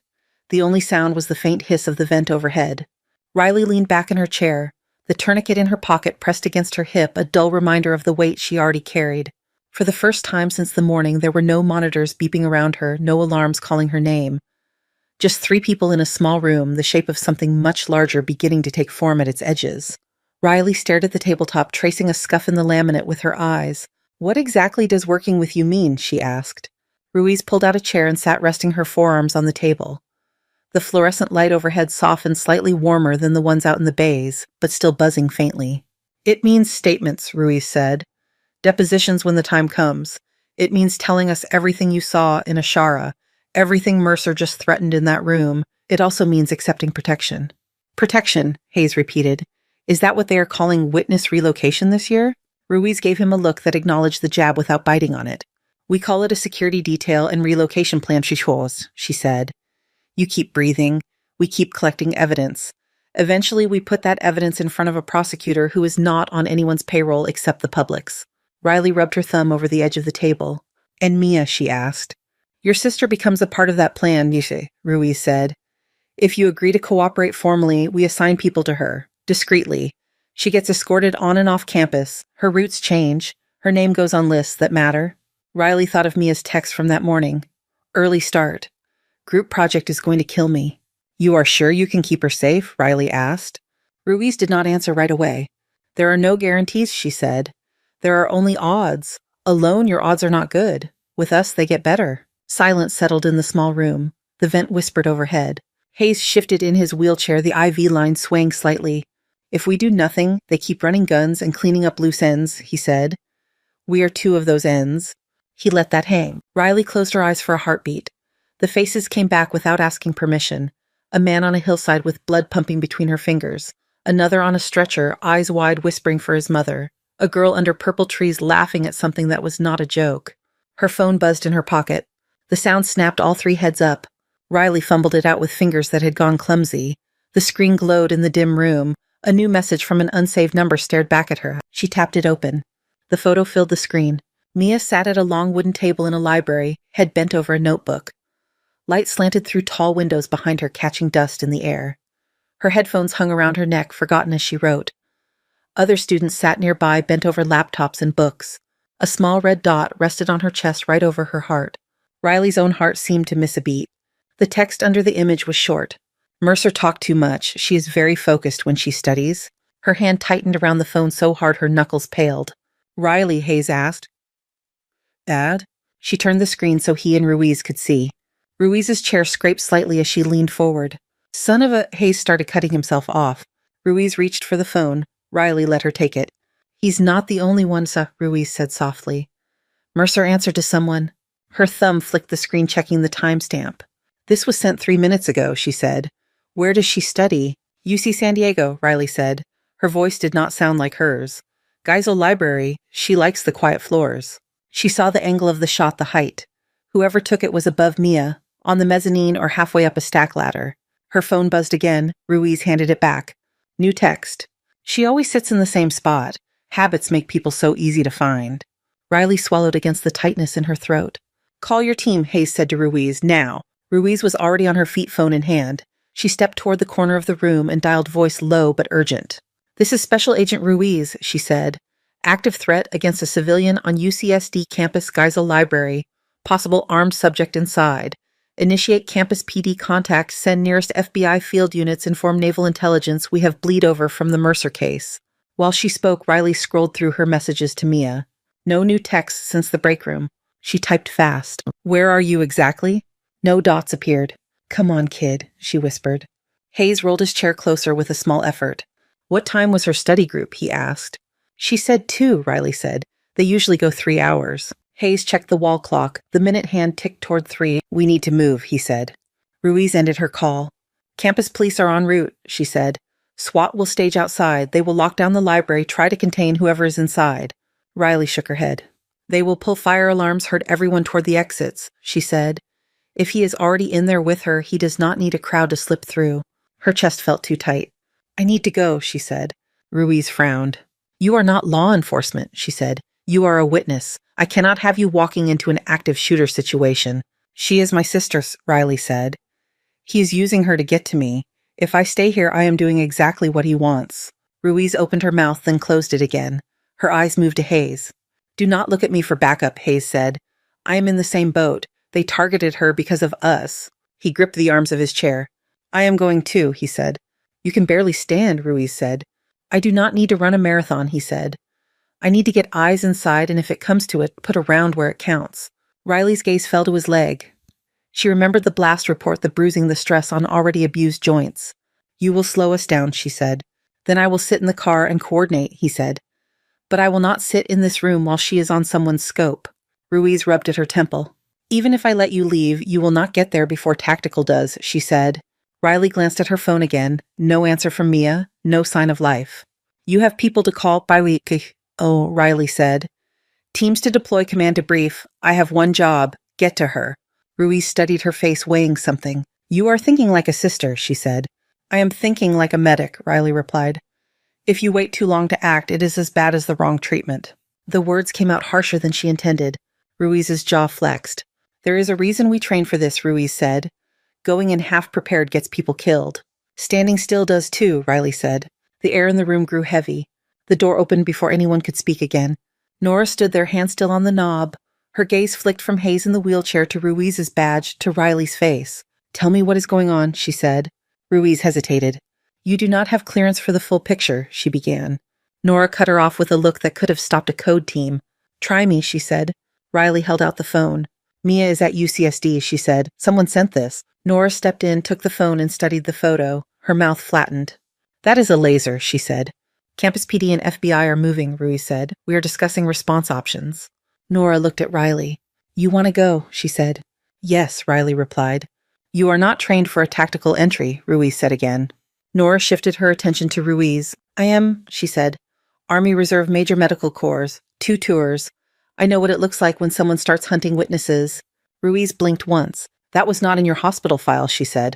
The only sound was the faint hiss of the vent overhead. Riley leaned back in her chair, the tourniquet in her pocket pressed against her hip, a dull reminder of the weight she already carried. For the first time since the morning, there were no monitors beeping around her, no alarms calling her name. Just 3 people in a small room, the shape of something much larger beginning to take form at its edges. Riley stared at the tabletop, tracing a scuff in the laminate with her eyes. "What exactly does working with you mean?" she asked. Ruiz pulled out a chair and sat resting her forearms on the table. The fluorescent light overhead softened, slightly warmer than the ones out in the bays, but still buzzing faintly. "It means statements," Ruiz said. "Depositions when the time comes. It means telling us everything you saw in Ashara, everything Mercer just threatened in that room. It also means accepting protection." "Protection," Hayes repeated. "Is that what they are calling witness relocation this year?" Ruiz gave him a look that acknowledged the jab without biting on it. "We call it a security detail and relocation plan, she said. You keep breathing. We keep collecting evidence. Eventually, we put that evidence in front of a prosecutor who is not on anyone's payroll except the public's." Riley rubbed her thumb over the edge of the table. "And Mia," she asked. "Your sister becomes a part of that plan, Ruiz said. "If you agree to cooperate formally, we assign people to her, discreetly. She gets escorted on and off campus. Her routes change. Her name goes on lists that matter." Riley thought of Mia's text from that morning. "Early start. Group project is going to kill me." "You are sure you can keep her safe?" Riley asked. Ruiz did not answer right away. "There are no guarantees," she said. "There are only odds. Alone, your odds are not good. With us, they get better." Silence settled in the small room. The vent whispered overhead. Hayes shifted in his wheelchair, the IV line swaying slightly. "If we do nothing, they keep running guns and cleaning up loose ends," he said. "We are 2 of those ends." He let that hang. Riley closed her eyes for a heartbeat. The faces came back without asking permission. A man on a hillside with blood pumping between her fingers. Another on a stretcher, eyes wide, whispering for his mother. A girl under purple trees laughing at something that was not a joke. Her phone buzzed in her pocket. The sound snapped all 3 heads up. Riley fumbled it out with fingers that had gone clumsy. The screen glowed in the dim room. A new message from an unsaved number stared back at her. She tapped it open. The photo filled the screen. Mia sat at a long wooden table in a library, head bent over a notebook. Light slanted through tall windows behind her, catching dust in the air. Her headphones hung around her neck, forgotten as she wrote. Other students sat nearby, bent over laptops and books. A small red dot rested on her chest right over her heart. Riley's own heart seemed to miss a beat. The text under the image was short. "Mercer talked too much. She is very focused when she studies." Her hand tightened around the phone so hard her knuckles paled. "Riley," Hayes asked. "Dad?" She turned the screen so he and Ruiz could see. Ruiz's chair scraped slightly as she leaned forward. "Son of a..." Hayes started cutting himself off. Ruiz reached for the phone. Riley let her take it. He's not the only one, sir, Ruiz said softly. Mercer answered to someone. Her thumb flicked the screen, checking the timestamp. This was sent 3 minutes ago, she said. Where does she study? UC San Diego, Riley said. Her voice did not sound like hers. Geisel Library. She likes the quiet floors. She saw the angle of the shot, the height. Whoever took it was above Mia, on the mezzanine or halfway up a stack ladder. Her phone buzzed again. Ruiz handed it back. New text. She always sits in the same spot. Habits make people so easy to find. Riley swallowed against the tightness in her throat. Call your team, Hayes said to Ruiz, now. Ruiz was already on her feet, phone in hand. She stepped toward the corner of the room and dialed voice low but urgent. This is Special Agent Ruiz, she said. Active threat against a civilian on UCSD campus Geisel Library. Possible armed subject inside. Initiate campus PD contact, send nearest FBI field units, inform Naval Intelligence we have bleed over from the Mercer case. While she spoke, Riley scrolled through her messages to Mia. No new texts since the break room. She typed fast. Where are you exactly? No dots appeared. Come on, kid, she whispered. Hayes rolled his chair closer with a small effort. What time was her study group, he asked. She said 2, Riley said. They usually go 3 hours. Hayes checked the wall clock. The minute hand ticked toward 3. We need to move, he said. Ruiz ended her call. Campus police are en route, she said. SWAT will stage outside. They will lock down the library, try to contain whoever is inside. Riley shook her head. They will pull fire alarms, herd everyone toward the exits, she said. If he is already in there with her, he does not need a crowd to slip through. Her chest felt too tight. I need to go, she said. Ruiz frowned. You are not law enforcement, she said. You are a witness. I cannot have you walking into an active shooter situation. She is my sister, Riley said. He is using her to get to me. If I stay here, I am doing exactly what he wants. Ruiz opened her mouth, then closed it again. Her eyes moved to Hayes. Do not look at me for backup, Hayes said. I am in the same boat. They targeted her because of us. He gripped the arms of his chair. I am going too, he said. You can barely stand, Ruiz said. I do not need to run a marathon, he said. I need to get eyes inside, and if it comes to it, put a round where it counts. Riley's gaze fell to his leg. She remembered the blast report, the bruising, the stress on already abused joints. You will slow us down, she said. Then I will sit in the car and coordinate, he said. But I will not sit in this room while she is on someone's scope. Ruiz rubbed at her temple. Even if I let you leave, you will not get there before Tactical does, she said. Riley glanced at her phone again. No answer from Mia. No sign of life. You have people to call by week. Oh, Riley said. Teams to deploy, command to brief. I have one job. Get to her. Ruiz studied her face, weighing something. You are thinking like a sister, she said. I am thinking like a medic, Riley replied. If you wait too long to act, it is as bad as the wrong treatment. The words came out harsher than she intended. Ruiz's jaw flexed. There is a reason we train for this, Ruiz said. Going in half prepared gets people killed. Standing still does too, Riley said. The air in the room grew heavy. The door opened before anyone could speak again. Nora stood there, hand still on the knob. Her gaze flicked from Hayes in the wheelchair to Ruiz's badge to Riley's face. Tell me what is going on, she said. Ruiz hesitated. You do not have clearance for the full picture, she began. Nora cut her off with a look that could have stopped a code team. Try me, she said. Riley held out the phone. Mia is at UCSD, she said. Someone sent this. Nora stepped in, took the phone, and studied the photo. Her mouth flattened. That is a laser, she said. Campus PD and FBI are moving, Ruiz said. We are discussing response options. Nora looked at Riley. You want to go, she said. Yes, Riley replied. You are not trained for a tactical entry, Ruiz said again. Nora shifted her attention to Ruiz. I am, she said. Army Reserve Major Medical Corps. 2 tours. I know what it looks like when someone starts hunting witnesses. Ruiz blinked once. That was not in your hospital file, she said.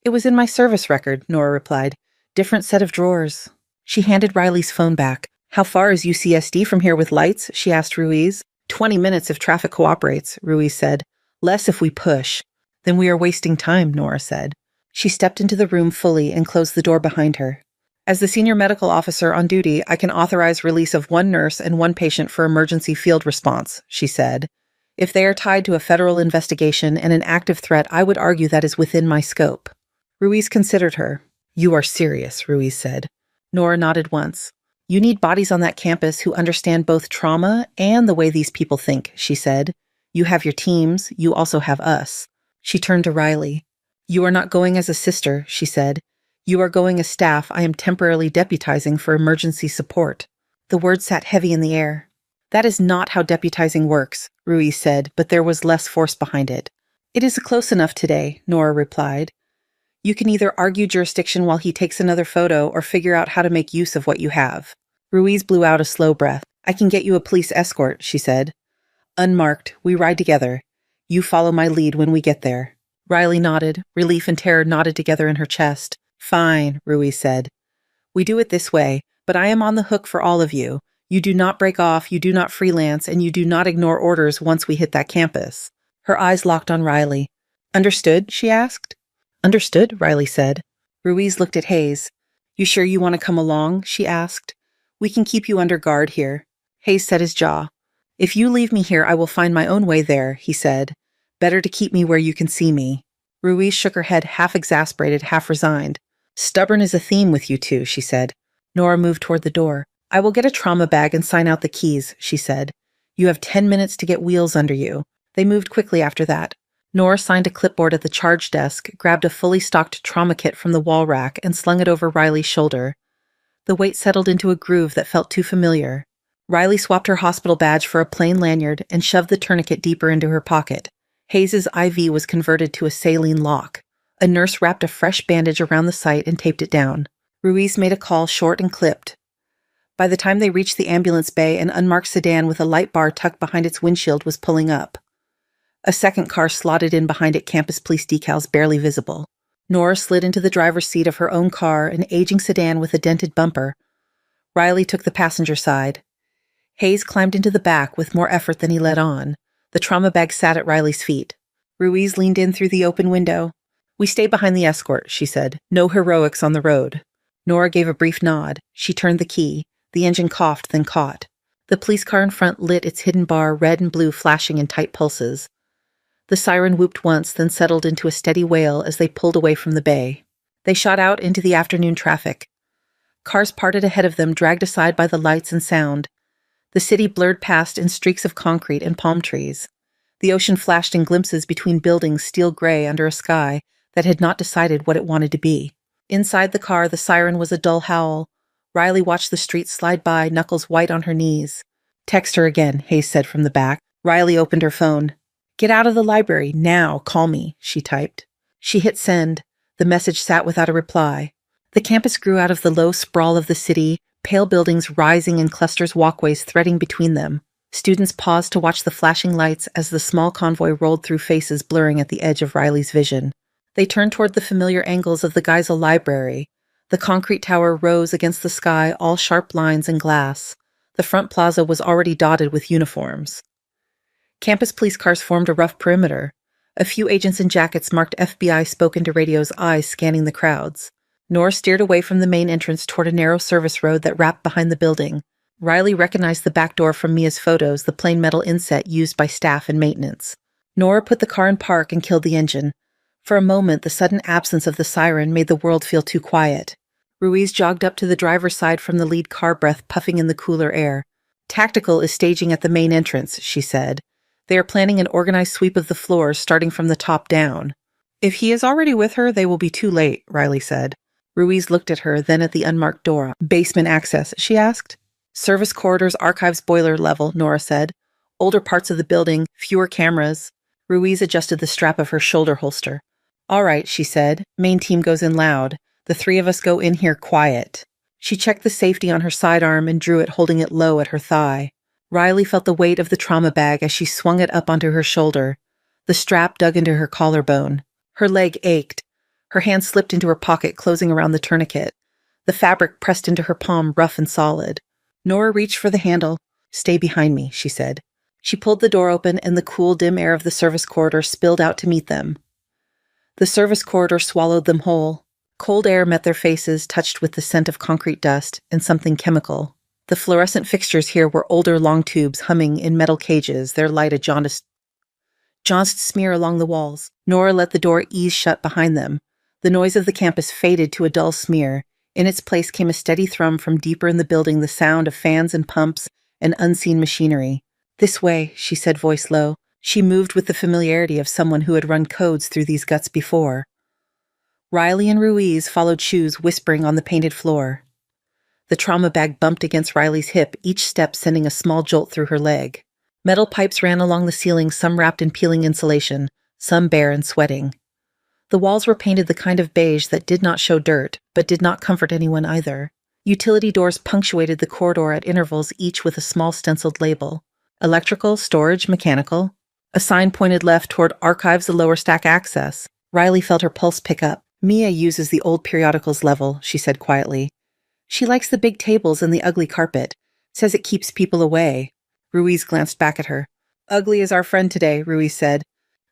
It was in my service record, Nora replied. Different set of drawers. She handed Riley's phone back. How far is UCSD from here with lights? She asked Ruiz. 20 minutes if traffic cooperates, Ruiz said. Less if we push. Then we are wasting time, Nora said. She stepped into the room fully and closed the door behind her. As the senior medical officer on duty, I can authorize release of 1 nurse and 1 patient for emergency field response, she said. If they are tied to a federal investigation and an active threat, I would argue that is within my scope. Ruiz considered her. You are serious, Ruiz said. Nora nodded once. You need bodies on that campus who understand both trauma and the way these people think, she said. You have your teams, you also have us. She turned to Riley. You are not going as a sister, she said. You are going as staff. I am temporarily deputizing for emergency support. The word sat heavy in the air. That is not how deputizing works, Ruiz said, but there was less force behind it. It is close enough today, Nora replied. You can either argue jurisdiction while he takes another photo or figure out how to make use of what you have. Ruiz blew out a slow breath. I can get you a police escort, she said. Unmarked, we ride together. You follow my lead when we get there. Riley nodded. Relief and terror knotted together in her chest. Fine, Ruiz said. We do it this way, but I am on the hook for all of you. You do not break off, you do not freelance, and you do not ignore orders once we hit that campus. Her eyes locked on Riley. Understood? She asked. Understood, Riley said. Ruiz looked at Hayes. You sure you want to come along? She asked. We can keep you under guard here. Hayes set his jaw. If you leave me here, I will find my own way there, he said. Better to keep me where you can see me. Ruiz shook her head, half exasperated, half resigned. Stubborn is a theme with you two, she said. Nora moved toward the door. I will get a trauma bag and sign out the keys, she said. You have 10 minutes to get wheels under you. They moved quickly after that. Nora signed a clipboard at the charge desk, grabbed a fully stocked trauma kit from the wall rack, and slung it over Riley's shoulder. The weight settled into a groove that felt too familiar. Riley swapped her hospital badge for a plain lanyard and shoved the tourniquet deeper into her pocket. Hayes's IV was converted to a saline lock. A nurse wrapped a fresh bandage around the site and taped it down. Ruiz made a call short and clipped. By the time they reached the ambulance bay, an unmarked sedan with a light bar tucked behind its windshield was pulling up. A second car slotted in behind it, campus police decals barely visible. Nora slid into the driver's seat of her own car, an aging sedan with a dented bumper. Riley took the passenger side. Hayes climbed into the back with more effort than he let on. The trauma bag sat at Riley's feet. Ruiz leaned in through the open window. We stay behind the escort, she said. No heroics on the road. Nora gave a brief nod. She turned the key. The engine coughed, then caught. The police car in front lit its hidden bar, red and blue flashing in tight pulses. The siren whooped once, then settled into a steady wail as they pulled away from the bay. They shot out into the afternoon traffic. Cars parted ahead of them, dragged aside by the lights and sound. The city blurred past in streaks of concrete and palm trees. The ocean flashed in glimpses between buildings, steel gray under a sky that had not decided what it wanted to be. Inside the car, the siren was a dull howl. Riley watched the street slide by, knuckles white on her knees. Text her again, Hayes said from the back. Riley opened her phone. Get out of the library, now, call me, she typed. She hit send. The message sat without a reply. The campus grew out of the low sprawl of the city, pale buildings rising in clusters, walkways threading between them. Students paused to watch the flashing lights as the small convoy rolled through, faces blurring at the edge of Riley's vision. They turned toward the familiar angles of the Geisel Library. The concrete tower rose against the sky, all sharp lines and glass. The front plaza was already dotted with uniforms. Campus police cars formed a rough perimeter. A few agents in jackets marked FBI spoke into radio's, eyes scanning the crowds. Nora steered away from the main entrance toward a narrow service road that wrapped behind the building. Riley recognized the back door from Mia's photos, the plain metal inset used by staff and maintenance. Nora put the car in park and killed the engine. For a moment, the sudden absence of the siren made the world feel too quiet. Ruiz jogged up to the driver's side from the lead car, breath puffing in the cooler air. Tactical is staging at the main entrance, she said. They are planning an organized sweep of the floors, starting from the top down. If he is already with her, they will be too late, Riley said. Ruiz looked at her, then at the unmarked door. Basement access, she asked. Service corridors, archives, boiler level, Nora said. Older parts of the building, fewer cameras. Ruiz adjusted the strap of her shoulder holster. All right, she said. Main team goes in loud. The three of us go in here quiet. She checked the safety on her sidearm and drew it, holding it low at her thigh. Riley felt the weight of the trauma bag as she swung it up onto her shoulder. The strap dug into her collarbone. Her leg ached. Her hand slipped into her pocket, closing around the tourniquet. The fabric pressed into her palm, rough and solid. Nora reached for the handle. Stay behind me, she said. She pulled the door open, and the cool, dim air of the service corridor spilled out to meet them. The service corridor swallowed them whole. Cold air met their faces, touched with the scent of concrete dust and something chemical. The fluorescent fixtures here were older long tubes humming in metal cages, their light a jaundiced smear along the walls. Nora let the door ease shut behind them. The noise of the campus faded to a dull smear. In its place came a steady thrum from deeper in the building, the sound of fans and pumps and unseen machinery. This way, she said, voice low. She moved with the familiarity of someone who had run codes through these guts before. Riley and Ruiz followed shoes whispering on the painted floor. The trauma bag bumped against Riley's hip, each step sending a small jolt through her leg. Metal pipes ran along the ceiling, some wrapped in peeling insulation, some bare and sweating. The walls were painted the kind of beige that did not show dirt, but did not comfort anyone either. Utility doors punctuated the corridor at intervals, each with a small stenciled label. Electrical, storage, mechanical. A sign pointed left toward archives, the lower stack access. Riley felt her pulse pick up. Mia uses the old periodicals level, she said quietly. She likes the big tables and the ugly carpet. Says it keeps people away. Ruiz glanced back at her. Ugly is our friend today, Ruiz said.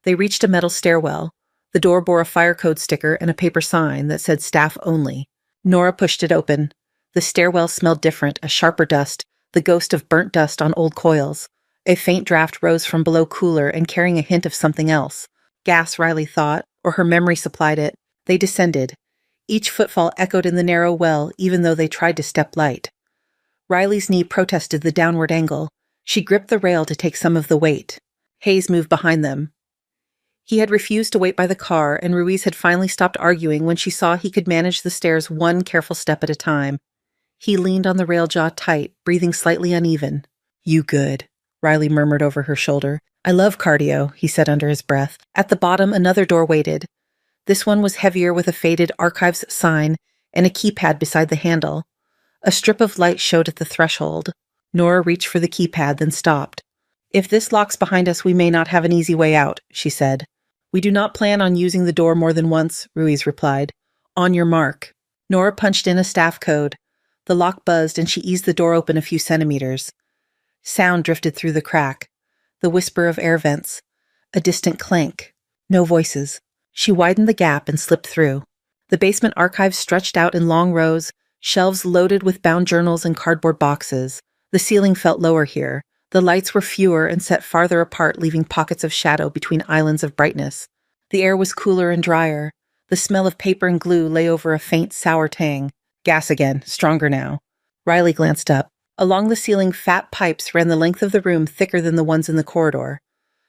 They reached a metal stairwell. The door bore a fire code sticker and a paper sign that said staff only. Nora pushed it open. The stairwell smelled different, a sharper dust, the ghost of burnt dust on old coils. A faint draft rose from below, cooler and carrying a hint of something else. Gas, Riley thought, or her memory supplied it. They descended. Each footfall echoed in the narrow well, even though they tried to step light. Riley's knee protested the downward angle. She gripped the rail to take some of the weight. Hayes moved behind them. He had refused to wait by the car, and Ruiz had finally stopped arguing when she saw he could manage the stairs one careful step at a time. He leaned on the rail, jaw tight, breathing slightly uneven. You good, Riley murmured over her shoulder. I love cardio, he said under his breath. At the bottom, another door waited. This one was heavier, with a faded archives sign and a keypad beside the handle. A strip of light showed at the threshold. Nora reached for the keypad, then stopped. If this locks behind us, we may not have an easy way out, she said. We do not plan on using the door more than once, Ruiz replied. On your mark. Nora punched in a staff code. The lock buzzed and she eased the door open a few centimeters. Sound drifted through the crack. The whisper of air vents. A distant clank. No voices. She widened the gap and slipped through. The basement archives stretched out in long rows, shelves loaded with bound journals and cardboard boxes. The ceiling felt lower here. The lights were fewer and set farther apart, leaving pockets of shadow between islands of brightness. The air was cooler and drier. The smell of paper and glue lay over a faint, sour tang. Gas again, stronger now. Riley glanced up. Along the ceiling, fat pipes ran the length of the room, thicker than the ones in the corridor.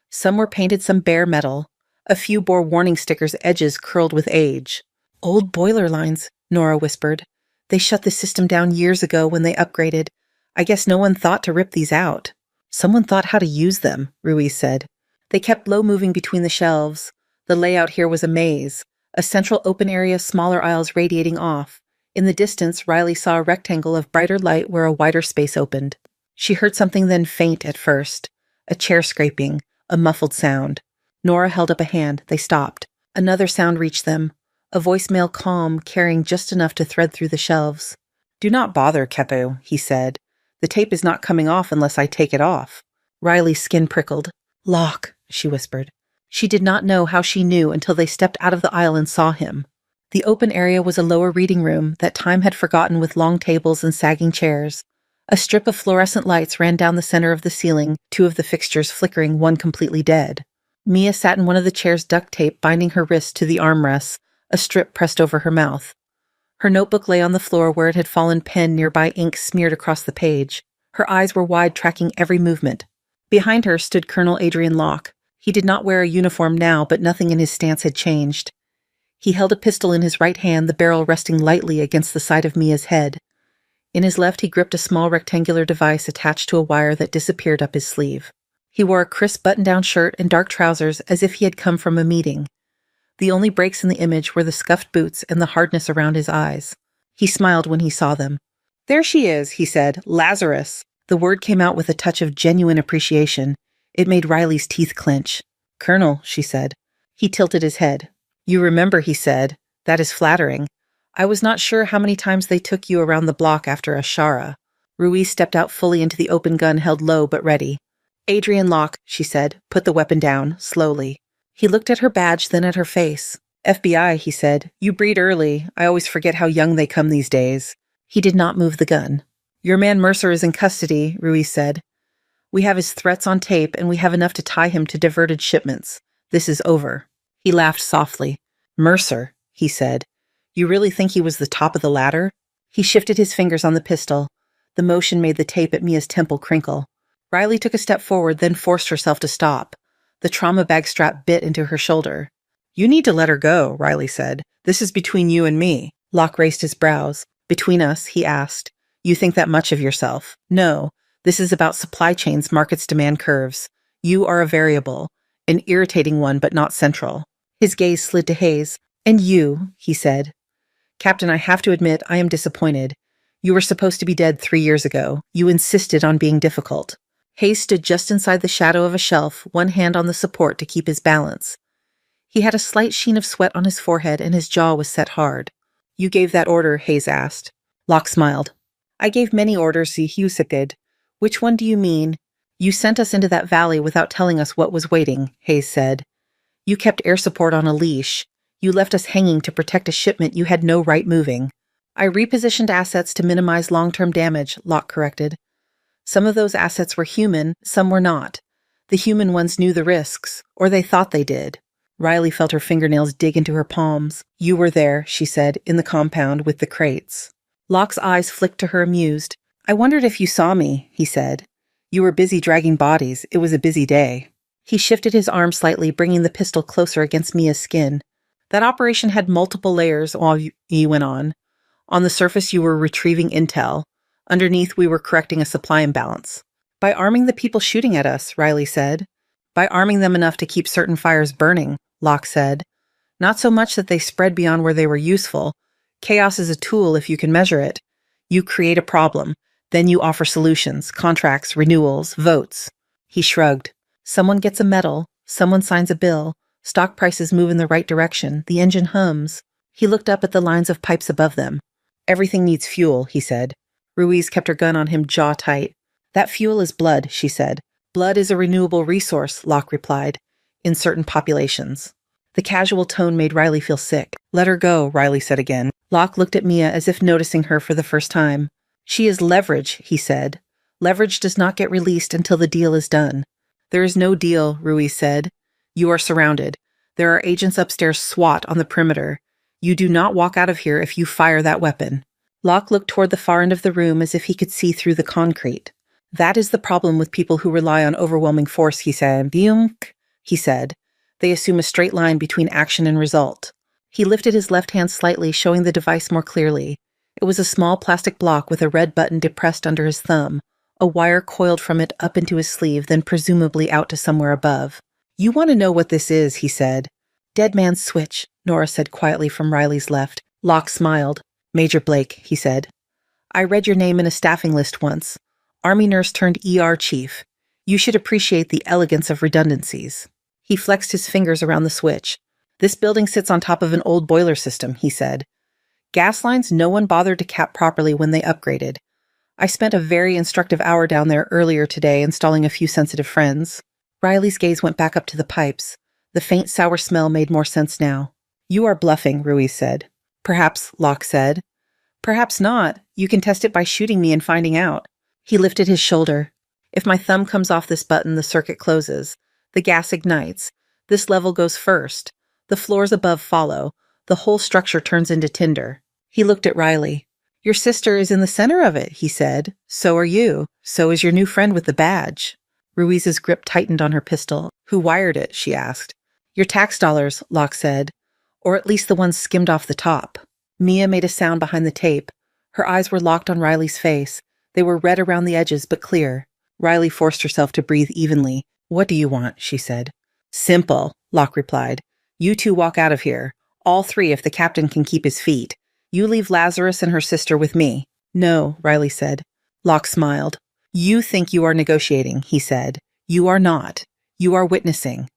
Some were painted some bare metal. A few bore warning stickers, edges curled with age. Old boiler lines, Nora whispered. They shut the system down years ago when they upgraded. I guess no one thought to rip these out. Someone thought how to use them, Ruiz said. They kept low moving between the shelves. The layout here was a maze. A central open area, smaller aisles radiating off. In the distance, Riley saw a rectangle of brighter light where a wider space opened. She heard something then faint at first. A chair scraping, a muffled sound. Nora held up a hand. They stopped. Another sound reached them. A voicemail, calm, carrying just enough to thread through the shelves. Do not bother, Kepo, he said. The tape is not coming off unless I take it off. Riley's skin prickled. Lock, she whispered. She did not know how she knew until they stepped out of the aisle and saw him. The open area was a lower reading room that time had forgotten, with long tables and sagging chairs. A strip of fluorescent lights ran down the center of the ceiling, two of the fixtures flickering, one completely dead. Mia sat in one of the chairs, duct tape binding her wrists to the armrests, a strip pressed over her mouth. Her notebook lay on the floor where it had fallen, pen nearby, ink smeared across the page. Her eyes were wide, tracking every movement. Behind her stood Colonel Adrian Locke. He did not wear a uniform now, but nothing in his stance had changed. He held a pistol in his right hand, the barrel resting lightly against the side of Mia's head. In his left, he gripped a small rectangular device attached to a wire that disappeared up his sleeve. He wore a crisp button-down shirt and dark trousers, as if he had come from a meeting. The only breaks in the image were the scuffed boots and the hardness around his eyes. He smiled when he saw them. There she is, he said. Lazarus. The word came out with a touch of genuine appreciation. It made Riley's teeth clench. Colonel, she said. He tilted his head. You remember, he said. That is flattering. I was not sure how many times they took you around the block after Ashara. Ruiz stepped out fully into the open gun held low but ready. Adrian Locke, she said. Put the weapon down, slowly. He looked at her badge, then at her face. FBI, he said. You breed early. I always forget how young they come these days. He did not move the gun. Your man Mercer is in custody, Ruiz said. We have his threats on tape, and we have enough to tie him to diverted shipments. This is over. He laughed softly. Mercer, he said. You really think he was the top of the ladder? He shifted his fingers on the pistol. The motion made the tape at Mia's temple crinkle. Riley took a step forward, then forced herself to stop. The trauma bag strap bit into her shoulder. You need to let her go, Riley said. This is between you and me. Locke raised his brows. Between us, he asked. You think that much of yourself. No, this is about supply chains, markets, demand curves. You are a variable, an irritating one but not central. His gaze slid to Hayes. And you, he said. Captain, I have to admit, I am disappointed. You were supposed to be dead 3 years ago. You insisted on being difficult. Hayes stood just inside the shadow of a shelf, one hand on the support to keep his balance. He had a slight sheen of sweat on his forehead and his jaw was set hard. You gave that order, Hayes asked. Locke smiled. I gave many orders, he said. Which one do you mean? You sent us into that valley without telling us what was waiting, Hayes said. You kept air support on a leash. You left us hanging to protect a shipment you had no right moving. I repositioned assets to minimize long-term damage, Locke corrected. Some of those assets were human, some were not. The human ones knew the risks, or they thought they did. Riley felt her fingernails dig into her palms. You were there, she said, in the compound with the crates. Locke's eyes flicked to her amused. I wondered if you saw me, he said. You were busy dragging bodies. It was a busy day. He shifted his arm slightly, bringing the pistol closer against Mia's skin. That operation had multiple layers, he went on. On the surface, you were retrieving intel. Underneath, we were correcting a supply imbalance. By arming the people shooting at us, Riley said. By arming them enough to keep certain fires burning, Locke said. Not so much that they spread beyond where they were useful. Chaos is a tool if you can measure it. You create a problem. Then you offer solutions, contracts, renewals, votes. He shrugged. Someone gets a medal. Someone signs a bill. Stock prices move in the right direction. The engine hums. He looked up at the lines of pipes above them. Everything needs fuel, he said. Ruiz kept her gun on him, jaw tight. That fuel is blood, she said. Blood is a renewable resource, Locke replied, in certain populations. The casual tone made Riley feel sick. Let her go, Riley said again. Locke looked at Mia as if noticing her for the first time. She is leverage, he said. Leverage does not get released until the deal is done. There is no deal, Ruiz said. You are surrounded. There are agents upstairs SWAT on the perimeter. You do not walk out of here if you fire that weapon. Locke looked toward the far end of the room as if he could see through the concrete. That is the problem with people who rely on overwhelming force, he said. He said. They assume a straight line between action and result. He lifted his left hand slightly, showing the device more clearly. It was a small plastic block with a red button depressed under his thumb. A wire coiled from it up into his sleeve, then presumably out to somewhere above. You want to know what this is, he said. Dead man's switch, Nora said quietly from Riley's left. Locke smiled. Major Blake, he said. I read your name in a staffing list once. Army nurse turned ER chief. You should appreciate the elegance of redundancies. He flexed his fingers around the switch. This building sits on top of an old boiler system, he said. Gas lines no one bothered to cap properly when they upgraded. I spent a very instructive hour down there earlier today installing a few sensitive friends. Riley's gaze went back up to the pipes. The faint sour smell made more sense now. You are bluffing, Ruiz said. Perhaps, Locke said. Perhaps not. You can test it by shooting me and finding out. He lifted his shoulder. If my thumb comes off this button, the circuit closes. The gas ignites. This level goes first. The floors above follow. The whole structure turns into tinder. He looked at Riley. Your sister is in the center of it, he said. So are you. So is your new friend with the badge. Ruiz's grip tightened on her pistol. Who wired it? She asked. Your tax dollars, Locke said. Or at least the ones skimmed off the top. Mia made a sound behind the tape. Her eyes were locked on Riley's face. They were red around the edges, but clear. Riley forced herself to breathe evenly. What do you want? She said. Simple, Locke replied. You two walk out of here. All three if the captain can keep his feet. You leave Lazarus and her sister with me. No, Riley said. Locke smiled. You think you are negotiating, he said. You are not. You are witnessing.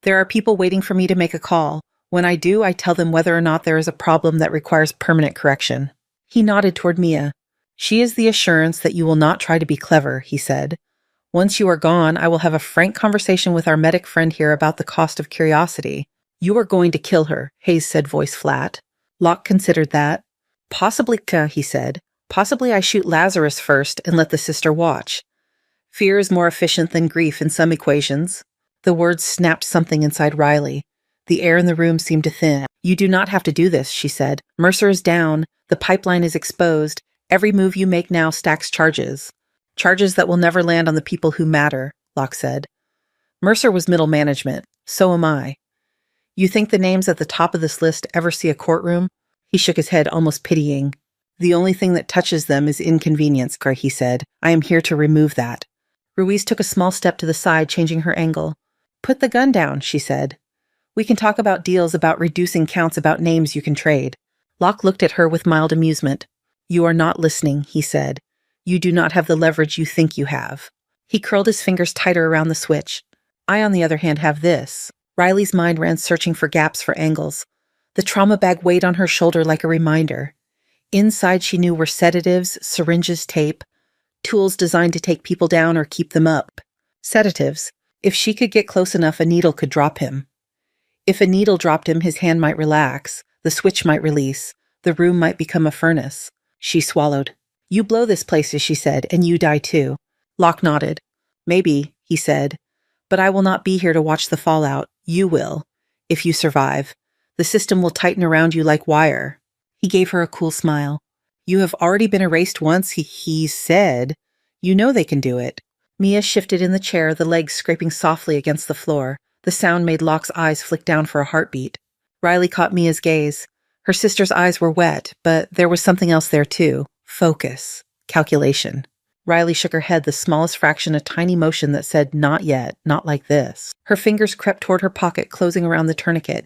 There are people waiting for me to make a call. When I do, I tell them whether or not there is a problem that requires permanent correction. He nodded toward Mia. She is the assurance that you will not try to be clever, he said. Once you are gone, I will have a frank conversation with our medic friend here about the cost of curiosity. You are going to kill her, Hayes said, voice flat. Locke considered that. Possibly, he said. Possibly I shoot Lazarus first and let the sister watch. Fear is more efficient than grief in some equations. The words snapped something inside Riley. The air in the room seemed to thin. You do not have to do this, she said. Mercer is down. The pipeline is exposed. Every move you make now stacks charges. Charges that will never land on the people who matter, Locke said. Mercer was middle management. So am I. You think the names at the top of this list ever see a courtroom? He shook his head, almost pitying. The only thing that touches them is inconvenience, he said. I am here to remove that. Ruiz took a small step to the side, changing her angle. Put the gun down, she said. We can talk about deals, about reducing counts, about names you can trade. Locke looked at her with mild amusement. You are not listening, he said. You do not have the leverage you think you have. He curled his fingers tighter around the switch. I, on the other hand, have this. Riley's mind ran searching for gaps, for angles. The trauma bag weighed on her shoulder like a reminder. Inside, she knew, were sedatives, syringes, tape, tools designed to take people down or keep them up. Sedatives. If she could get close enough, a needle could drop him. If a needle dropped him, his hand might relax, the switch might release, the room might become a furnace. She swallowed. You blow this place, she said, and you die too. Locke nodded. Maybe, he said, but I will not be here to watch the fallout. You will, if you survive. The system will tighten around you like wire. He gave her a cool smile. You have already been erased once, he said. You know they can do it. Mia shifted in the chair, the legs scraping softly against the floor. The sound made Locke's eyes flick down for a heartbeat. Riley caught Mia's gaze. Her sister's eyes were wet, but there was something else there too. Focus. Calculation. Riley shook her head, the smallest fraction a tiny motion that said, not yet, not like this. Her fingers crept toward her pocket, closing around the tourniquet.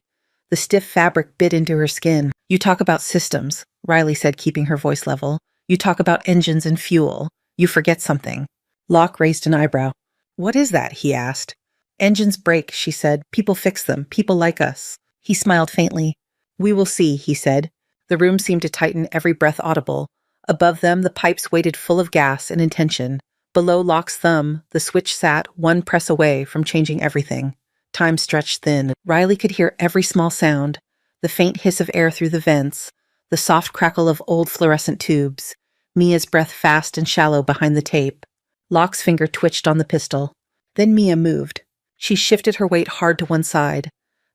The stiff fabric bit into her skin. You talk about systems, Riley said, keeping her voice level. You talk about engines and fuel. You forget something. Locke raised an eyebrow. What is that? He asked. Engines break, she said. People fix them. People like us. He smiled faintly. We will see, he said. The room seemed to tighten, every breath audible. Above them, the pipes waited full of gas and intention. Below Locke's thumb, the switch sat one press away from changing everything. Time stretched thin. Riley could hear every small sound, the faint hiss of air through the vents, the soft crackle of old fluorescent tubes, Mia's breath fast and shallow behind the tape. Locke's finger twitched on the pistol. Then Mia moved. She shifted her weight hard to one side.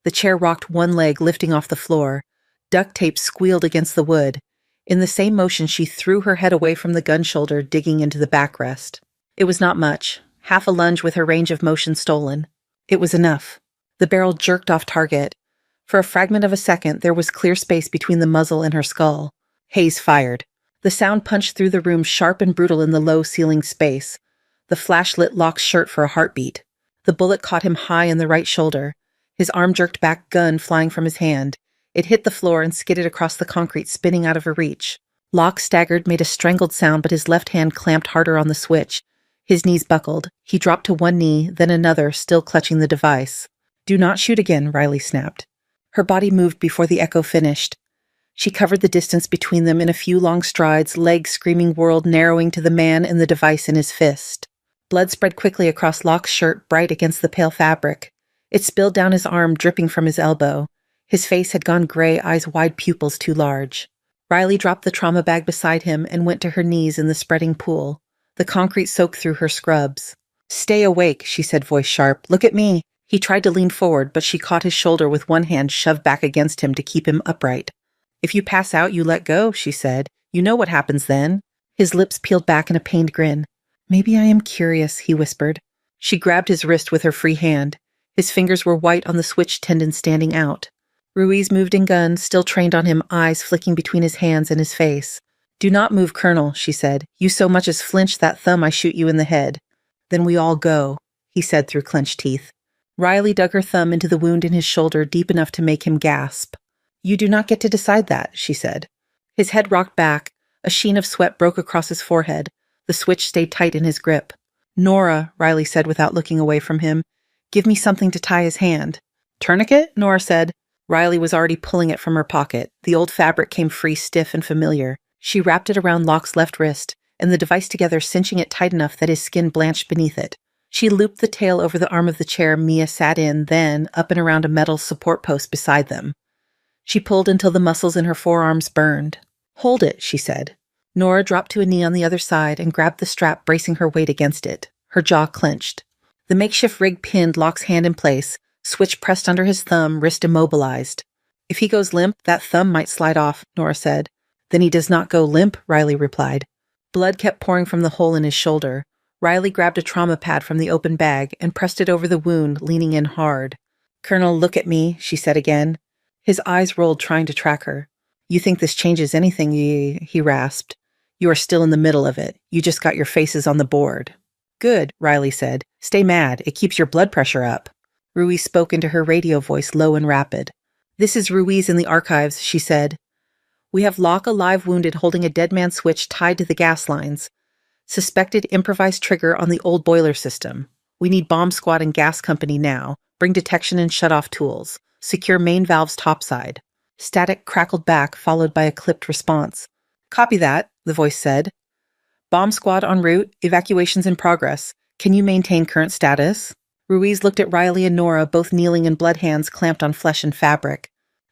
The chair rocked one leg, lifting off the floor. Duct tape squealed against the wood. In the same motion, she threw her head away from the gun shoulder, digging into the backrest. It was not much. Half a lunge with her range of motion stolen. It was enough. The barrel jerked off target. For a fragment of a second, there was clear space between the muzzle and her skull. Hayes fired. The sound punched through the room, sharp and brutal in the low ceiling space. The flash lit Locke's shirt for a heartbeat. The bullet caught him high in the right shoulder. His arm jerked back, gun flying from his hand. It hit the floor and skidded across the concrete, spinning out of her reach. Locke staggered, made a strangled sound, but his left hand clamped harder on the switch. His knees buckled. He dropped to one knee, then another, still clutching the device. Do not shoot again, Riley snapped. Her body moved before the echo finished. She covered the distance between them in a few long strides, legs screaming, world narrowing to the man and the device in his fist. Blood spread quickly across Locke's shirt, bright against the pale fabric. It spilled down his arm, dripping from his elbow. His face had gone gray, eyes wide, pupils too large. Riley dropped the trauma bag beside him and went to her knees in the spreading pool. The concrete soaked through her scrubs. Stay awake, she said, voice sharp. Look at me. He tried to lean forward, but she caught his shoulder with one hand shoved back against him to keep him upright. If you pass out, you let go, she said. You know what happens then. His lips peeled back in a pained grin. Maybe I am curious, he whispered. She grabbed his wrist with her free hand. His fingers were white on the switch tendon standing out. Ruiz moved in gun, still trained on him, eyes flicking between his hands and his face. Do not move, Colonel, she said. You so much as flinch that thumb, I shoot you in the head. Then we all go, he said through clenched teeth. Riley dug her thumb into the wound in his shoulder deep enough to make him gasp. You do not get to decide that, she said. His head rocked back. A sheen of sweat broke across his forehead. The switch stayed tight in his grip. Nora, Riley said without looking away from him, give me something to tie his hand. Tourniquet? Nora said. Riley was already pulling it from her pocket. The old fabric came free, stiff and familiar. She wrapped it around Locke's left wrist, and the device together, cinching it tight enough that his skin blanched beneath it. She looped the tail over the arm of the chair Mia sat in, then up and around a metal support post beside them. She pulled until the muscles in her forearms burned. Hold it, she said. Nora dropped to a knee on the other side and grabbed the strap, bracing her weight against it. Her jaw clenched. The makeshift rig pinned Locke's hand in place, switch pressed under his thumb, wrist immobilized. If he goes limp, that thumb might slide off, Nora said. Then he does not go limp, Riley replied. Blood kept pouring from the hole in his shoulder. Riley grabbed a trauma pad from the open bag and pressed it over the wound, leaning in hard. Colonel, look at me, she said again. His eyes rolled, trying to track her. You think this changes anything, he rasped. You are still in the middle of it. You just got your faces on the board. Good, Riley said. Stay mad. It keeps your blood pressure up. Ruiz spoke into her radio voice, low and rapid. This is Ruiz in the archives, she said. We have Locke alive wounded holding a dead man switch tied to the gas lines. Suspected improvised trigger on the old boiler system. We need bomb squad and gas company now. Bring detection and shut-off tools. Secure main valves topside. Static crackled back, followed by a clipped response. Copy that, the voice said. Bomb squad en route. Evacuations in progress. Can you maintain current status? Ruiz looked at Riley and Nora, both kneeling in blood hands clamped on flesh and fabric.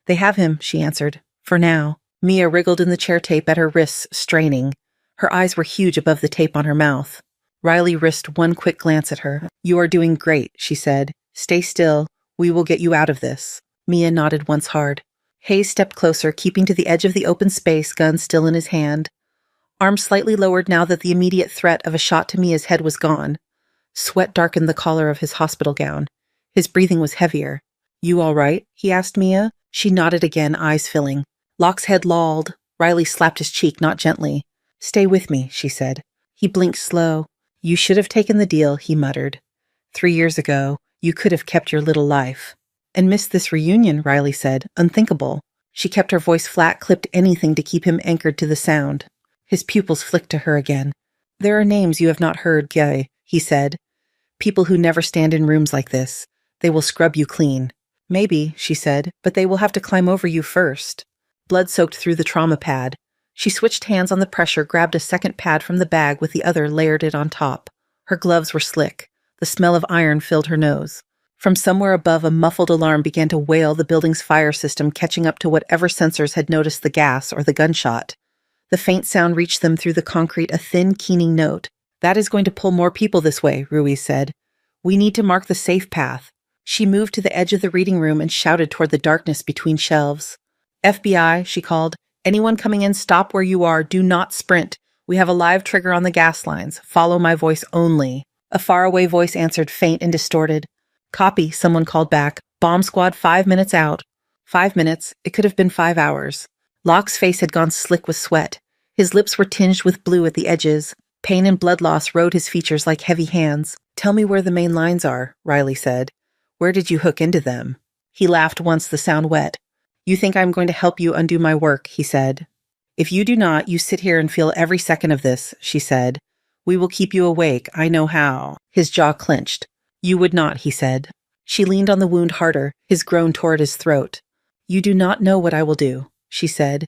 They have him, she answered. For now. Mia wriggled in the chair tape at her wrists, straining. Her eyes were huge above the tape on her mouth. Riley risked one quick glance at her. You are doing great, she said. Stay still. We will get you out of this. Mia nodded once hard. Hayes stepped closer, keeping to the edge of the open space, gun still in his hand. Arms slightly lowered now that the immediate threat of a shot to Mia's head was gone. Sweat darkened the collar of his hospital gown. His breathing was heavier. You all right? He asked Mia. She nodded again, eyes filling. Locke's head lolled. Riley slapped his cheek, not gently. Stay with me, she said. He blinked slow. You should have taken the deal, he muttered. 3 years ago, you could have kept your little life. And missed this reunion, Riley said. Unthinkable. She kept her voice flat, clipped anything to keep him anchored to the sound. His pupils flicked to her again. There are names you have not heard, Gay, he said. People who never stand in rooms like this. They will scrub you clean. Maybe, she said, but they will have to climb over you first. Blood soaked through the trauma pad. She switched hands on the pressure, grabbed a second pad from the bag with the other, layered it on top. Her gloves were slick. The smell of iron filled her nose. From somewhere above, a muffled alarm began to wail, the building's fire system catching up to whatever sensors had noticed the gas or the gunshot. The faint sound reached them through the concrete, a thin, keening note. That is going to pull more people this way, Ruiz said. We need to mark the safe path. She moved to the edge of the reading room and shouted toward the darkness between shelves. FBI, she called. Anyone coming in, stop where you are. Do not sprint. We have a live trigger on the gas lines. Follow my voice only. A faraway voice answered, faint and distorted. Copy, someone called back. Bomb squad 5 minutes out. 5 minutes. It could have been 5 hours. Locke's face had gone slick with sweat. His lips were tinged with blue at the edges. Pain and blood loss rode his features like heavy hands. Tell me where the main lines are, Riley said. Where did you hook into them? He laughed once, the sound wet. You think I'm going to help you undo my work, he said. If you do not, you sit here and feel every second of this, she said. We will keep you awake, I know how. His jaw clenched. You would not, he said. She leaned on the wound harder, his groan tore at his throat. You do not know what I will do, she said.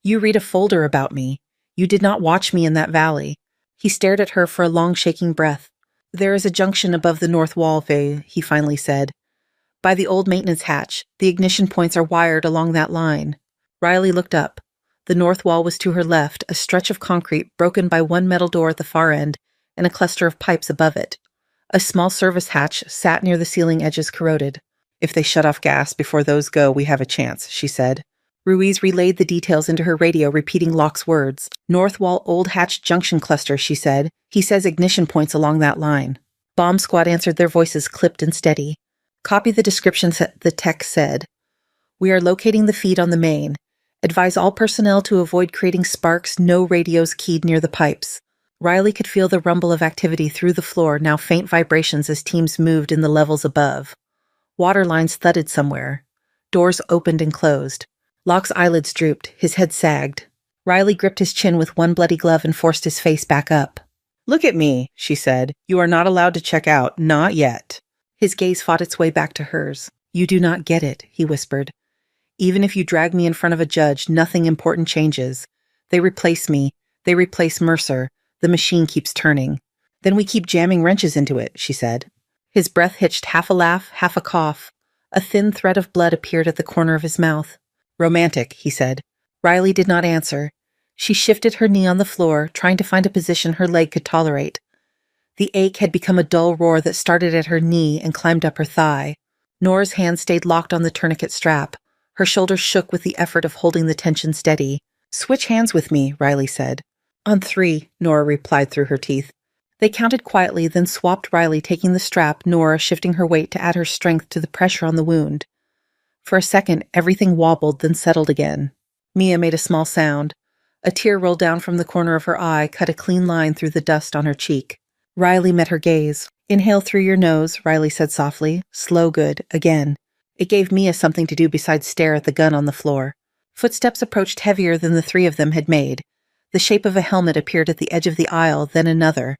You read a folder about me. You did not watch me in that valley. He stared at her for a long shaking breath. There is a junction above the north wall, Faye, he finally said. By the old maintenance hatch, the ignition points are wired along that line. Riley looked up. The north wall was to her left, a stretch of concrete broken by one metal door at the far end and a cluster of pipes above it. A small service hatch sat near the ceiling edges, corroded. If they shut off gas before those go, we have a chance, she said. Ruiz relayed the details into her radio, repeating Locke's words. North wall old hatch junction cluster, she said. He says ignition points along that line. Bomb squad answered, their voices clipped and steady. Copy the descriptions the tech said. We are locating the feed on the main. Advise all personnel to avoid creating sparks, no radios keyed near the pipes. Riley could feel the rumble of activity through the floor, now faint vibrations as teams moved in the levels above. Water lines thudded somewhere. Doors opened and closed. Locke's eyelids drooped, his head sagged. Riley gripped his chin with one bloody glove and forced his face back up. Look at me, she said. You are not allowed to check out, not yet. His gaze fought its way back to hers. You do not get it, he whispered. Even if you drag me in front of a judge, nothing important changes. They replace me. They replace Mercer. The machine keeps turning. Then we keep jamming wrenches into it, she said. His breath hitched, half a laugh, half a cough. A thin thread of blood appeared at the corner of his mouth. Romantic, he said. Riley did not answer. She shifted her knee on the floor, trying to find a position her leg could tolerate. The ache had become a dull roar that started at her knee and climbed up her thigh. Nora's hand stayed locked on the tourniquet strap. Her shoulders shook with the effort of holding the tension steady. Switch hands with me, Riley said. On 3, Nora replied through her teeth. They counted quietly, then swapped, Riley taking the strap, Nora shifting her weight to add her strength to the pressure on the wound. For a second, everything wobbled, then settled again. Mia made a small sound. A tear rolled down from the corner of her eye, cut a clean line through the dust on her cheek. Riley met her gaze. "Inhale through your nose," Riley said softly. "Slow good, again." It gave Mia something to do besides stare at the gun on the floor. Footsteps approached heavier than the three of them had made. The shape of a helmet appeared at the edge of the aisle, then another.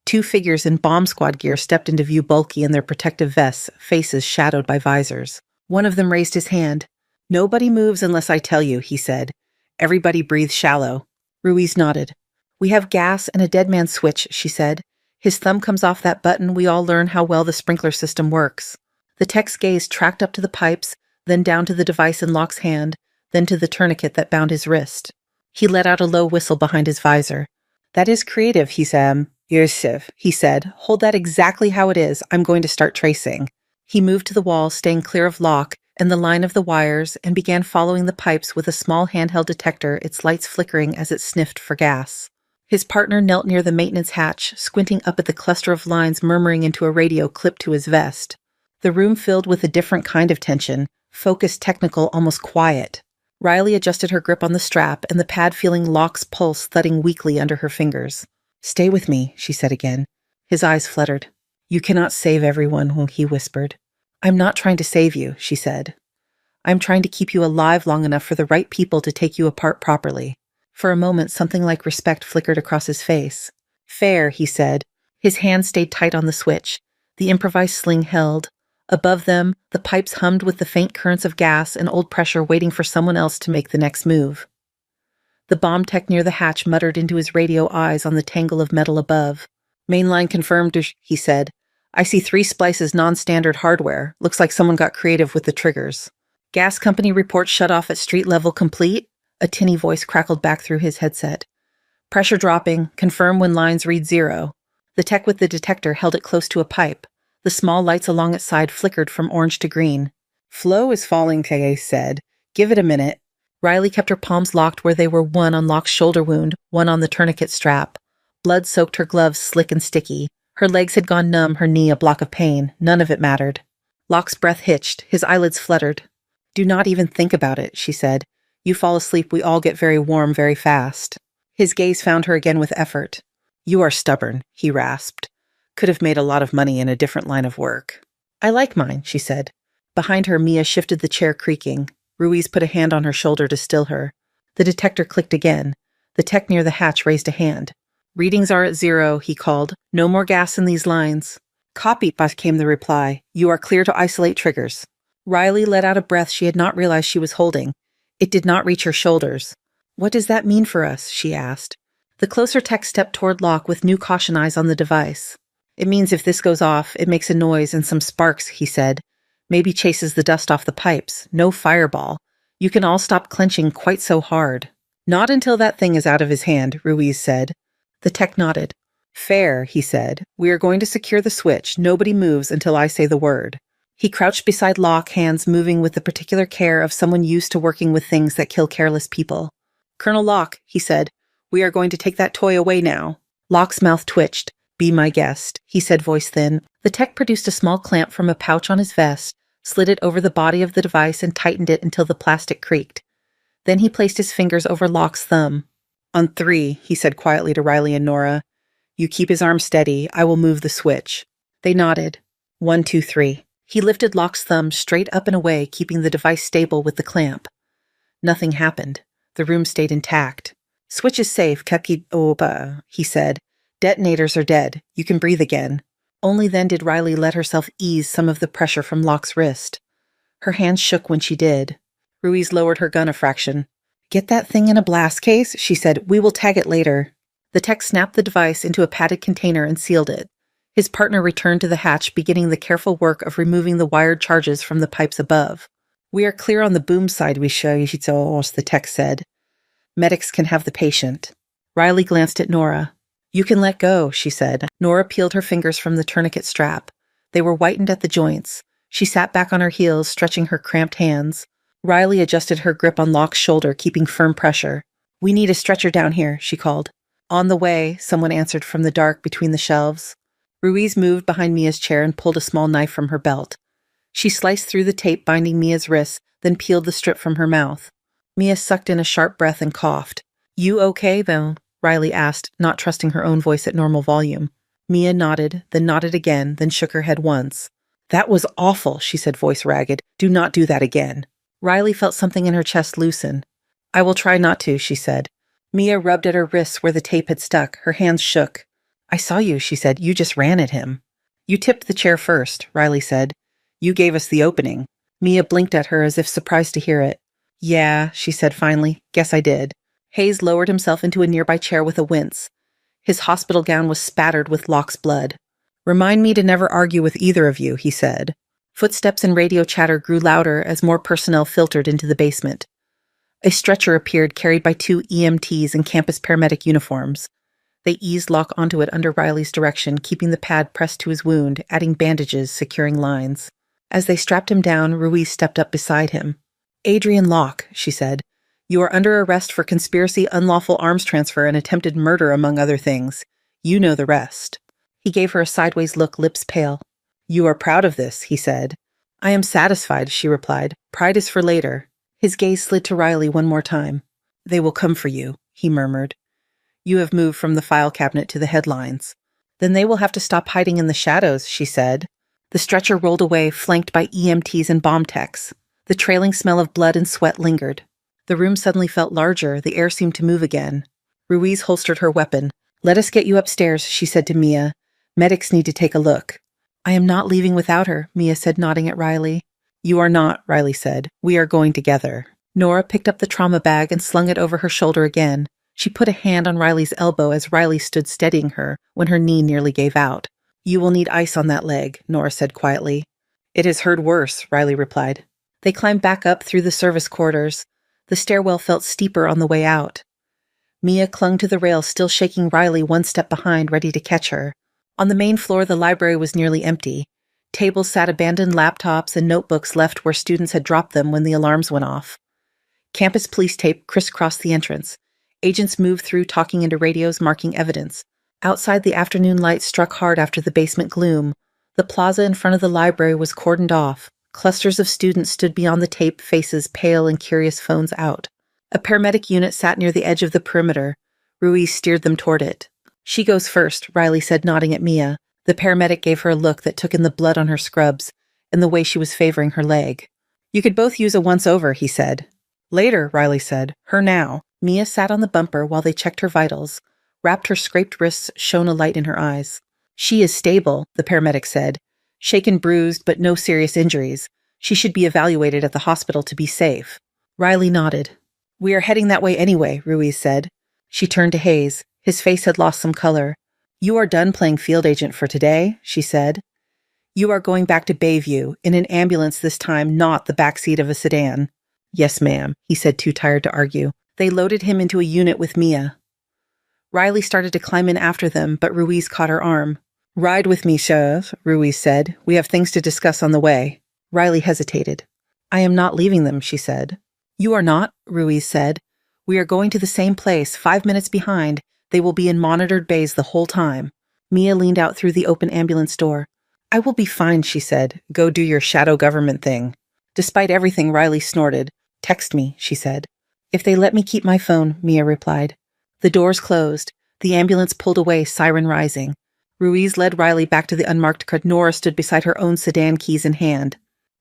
Two figures in bomb squad gear stepped into view, bulky in their protective vests, faces shadowed by visors. One of them raised his hand. "Nobody moves unless I tell you," he said. "Everybody breathe shallow." Ruiz nodded. "We have gas and a dead man switch," she said. "His thumb comes off that button, we all learn how well the sprinkler system works." The tech's gaze tracked up to the pipes, then down to the device in Locke's hand, then to the tourniquet that bound his wrist. He let out a low whistle behind his visor. "That is creative," he said. "Yusuf," he said. "Hold that exactly how it is. I'm going to start tracing." He moved to the wall, staying clear of Locke and the line of the wires, and began following the pipes with a small handheld detector, its lights flickering as it sniffed for gas. His partner knelt near the maintenance hatch, squinting up at the cluster of lines murmuring into a radio clipped to his vest. The room filled with a different kind of tension, focused, technical, almost quiet. Riley adjusted her grip on the strap, and the pad feeling Locke's pulse thudding weakly under her fingers. "Stay with me," she said again. His eyes fluttered. "You cannot save everyone," he whispered. "I'm not trying to save you," she said. "I'm trying to keep you alive long enough for the right people to take you apart properly." For a moment, something like respect flickered across his face. "Fair," he said. His hand stayed tight on the switch. The improvised sling held. Above them, the pipes hummed with the faint currents of gas and old pressure waiting for someone else to make the next move. The bomb tech near the hatch muttered into his radio eyes on the tangle of metal above. "Mainline confirmed," he said. "I see 3 splices non-standard hardware. Looks like someone got creative with the triggers." "Gas company report shut off at street level complete?" A tinny voice crackled back through his headset. "Pressure dropping. Confirm when lines read 0. The tech with the detector held it close to a pipe. The small lights along its side flickered from orange to green. "Flow is falling," Kay said. "Give it a minute." Riley kept her palms locked where they were, one on Locke's shoulder wound, one on the tourniquet strap. Blood soaked her gloves, slick and sticky. Her legs had gone numb, her knee a block of pain. None of it mattered. Locke's breath hitched. His eyelids fluttered. "Do not even think about it," she said. "You fall asleep, we all get very warm very fast." His gaze found her again with effort. "You are stubborn," he rasped. "Could have made a lot of money in a different line of work." "I like mine," she said. Behind her, Mia shifted the chair, creaking. Ruiz put a hand on her shoulder to still her. The detector clicked again. The tech near the hatch raised a hand. "Readings are at 0, he called. "No more gas in these lines." "Copied," came the reply. "You are clear to isolate triggers." Riley let out a breath she had not realized she was holding. It did not reach her shoulders. "What does that mean for us?" she asked. The closer tech stepped toward Locke with new caution eyes on the device. "It means if this goes off, it makes a noise and some sparks," he said. "Maybe chases the dust off the pipes. No fireball. You can all stop clenching quite so hard." "Not until that thing is out of his hand," Ruiz said. The tech nodded. "Fair," he said. "We are going to secure the switch. Nobody moves until I say the word." He crouched beside Locke, hands moving with the particular care of someone used to working with things that kill careless people. "Colonel Locke," he said, "we are going to take that toy away now." Locke's mouth twitched. "Be my guest," he said, voice thin. The tech produced a small clamp from a pouch on his vest, slid it over the body of the device, and tightened it until the plastic creaked. Then he placed his fingers over Locke's thumb. "On 3, he said quietly to Riley and Nora. "You keep his arm steady. I will move the switch." They nodded. 1, 2, 3. He lifted Locke's thumb straight up and away, keeping the device stable with the clamp. Nothing happened. The room stayed intact. "Switch is safe, Kakioba," he said. "Detonators are dead. You can breathe again." Only then did Riley let herself ease some of the pressure from Locke's wrist. Her hands shook when she did. Ruiz lowered her gun a fraction. "Get that thing in a blast case," she said. "We will tag it later." The tech snapped the device into a padded container and sealed it. His partner returned to the hatch, beginning the careful work of removing the wired charges from the pipes above. "We are clear on the boom side, we show," the tech said. "Medics can have the patient." Riley glanced at Nora. "You can let go," she said. Nora peeled her fingers from the tourniquet strap. They were whitened at the joints. She sat back on her heels, stretching her cramped hands. Riley adjusted her grip on Locke's shoulder, keeping firm pressure. "We need a stretcher down here," she called. On the way, someone answered from the dark between the shelves. Ruiz moved behind Mia's chair and pulled a small knife from her belt. She sliced through the tape binding Mia's wrists, then peeled the strip from her mouth. Mia sucked in a sharp breath and coughed. "You okay, though?" Riley asked, not trusting her own voice at normal volume. Mia nodded again, then shook her head once. "That was awful," she said, voice ragged. "Do not do that again." Riley felt something in her chest loosen. "I will try not to," she said. Mia rubbed at her wrists where the tape had stuck. Her hands shook. "I saw you," she said. "You just ran at him." "You tipped the chair first," Riley said. "You gave us the opening." Mia blinked at her as if surprised to hear it. "Yeah," she said finally. "Guess I did." Hayes lowered himself into a nearby chair with a wince. His hospital gown was spattered with Locke's blood. "Remind me to never argue with either of you," he said. Footsteps and radio chatter grew louder as more personnel filtered into the basement. A stretcher appeared carried by 2 EMTs in campus paramedic uniforms. They eased Locke onto it under Riley's direction, keeping the pad pressed to his wound, adding bandages, securing lines. As they strapped him down, Ruiz stepped up beside him. "Adrian Locke," she said. "You are under arrest for conspiracy, unlawful arms transfer, and attempted murder, among other things. You know the rest." He gave her a sideways look, lips pale. "You are proud of this," he said. "I am satisfied," she replied. "Pride is for later." His gaze slid to Riley one more time. "They will come for you," he murmured. "You have moved from the file cabinet to the headlines." "Then they will have to stop hiding in the shadows," she said. The stretcher rolled away, flanked by EMTs and bomb techs. The trailing smell of blood and sweat lingered. The room suddenly felt larger. The air seemed to move again. Ruiz holstered her weapon. "Let us get you upstairs," she said to Mia. "Medics need to take a look." "I am not leaving without her," Mia said, nodding at Riley. "You are not," Riley said. "We are going together." Nora picked up the trauma bag and slung it over her shoulder again. She put a hand on Riley's elbow as Riley stood steadying her when her knee nearly gave out. "You will need ice on that leg," Nora said quietly. "It has hurt worse," Riley replied. They climbed back up through the service quarters. The stairwell felt steeper on the way out. Mia clung to the rail, still shaking Riley one step behind, ready to catch her. On the main floor, the library was nearly empty. Tables sat abandoned laptops and notebooks left where students had dropped them when the alarms went off. Campus police tape crisscrossed the entrance. Agents moved through, talking into radios, marking evidence. Outside, the afternoon light struck hard after the basement gloom. The plaza in front of the library was cordoned off. Clusters of students stood beyond the tape, faces pale and curious, phones out. A paramedic unit sat near the edge of the perimeter. Ruiz steered them toward it. "She goes first," Riley said, nodding at Mia. The paramedic gave her a look that took in the blood on her scrubs and the way she was favoring her leg. "You could both use a once-over," he said. "Later," Riley said. "Her now." Mia sat on the bumper while they checked her vitals. Wrapped her scraped wrists, shone a light in her eyes. "She is stable," the paramedic said. "Shaken, bruised, but no serious injuries. She should be evaluated at the hospital to be safe." Riley nodded. "We are heading that way anyway," Ruiz said. She turned to Hayes. His face had lost some color. "You are done playing field agent for today," she said. "You are going back to Bayview, in an ambulance this time, not the backseat of a sedan." "Yes, ma'am," he said, too tired to argue. They loaded him into a unit with Mia. Riley started to climb in after them, but Ruiz caught her arm. "Ride with me, Sheriff," Ruiz said. "We have things to discuss on the way." Riley hesitated. "I am not leaving them," she said. "You are not," Ruiz said. "We are going to the same place, 5 minutes behind. They will be in monitored bays the whole time." Mia leaned out through the open ambulance door. "I will be fine," she said. "Go do your shadow government thing." Despite everything, Riley snorted. "Text me," she said. "If they let me keep my phone," Mia replied. The doors closed. The ambulance pulled away, siren rising. Ruiz led Riley back to the unmarked car. Nora stood beside her own sedan, keys in hand.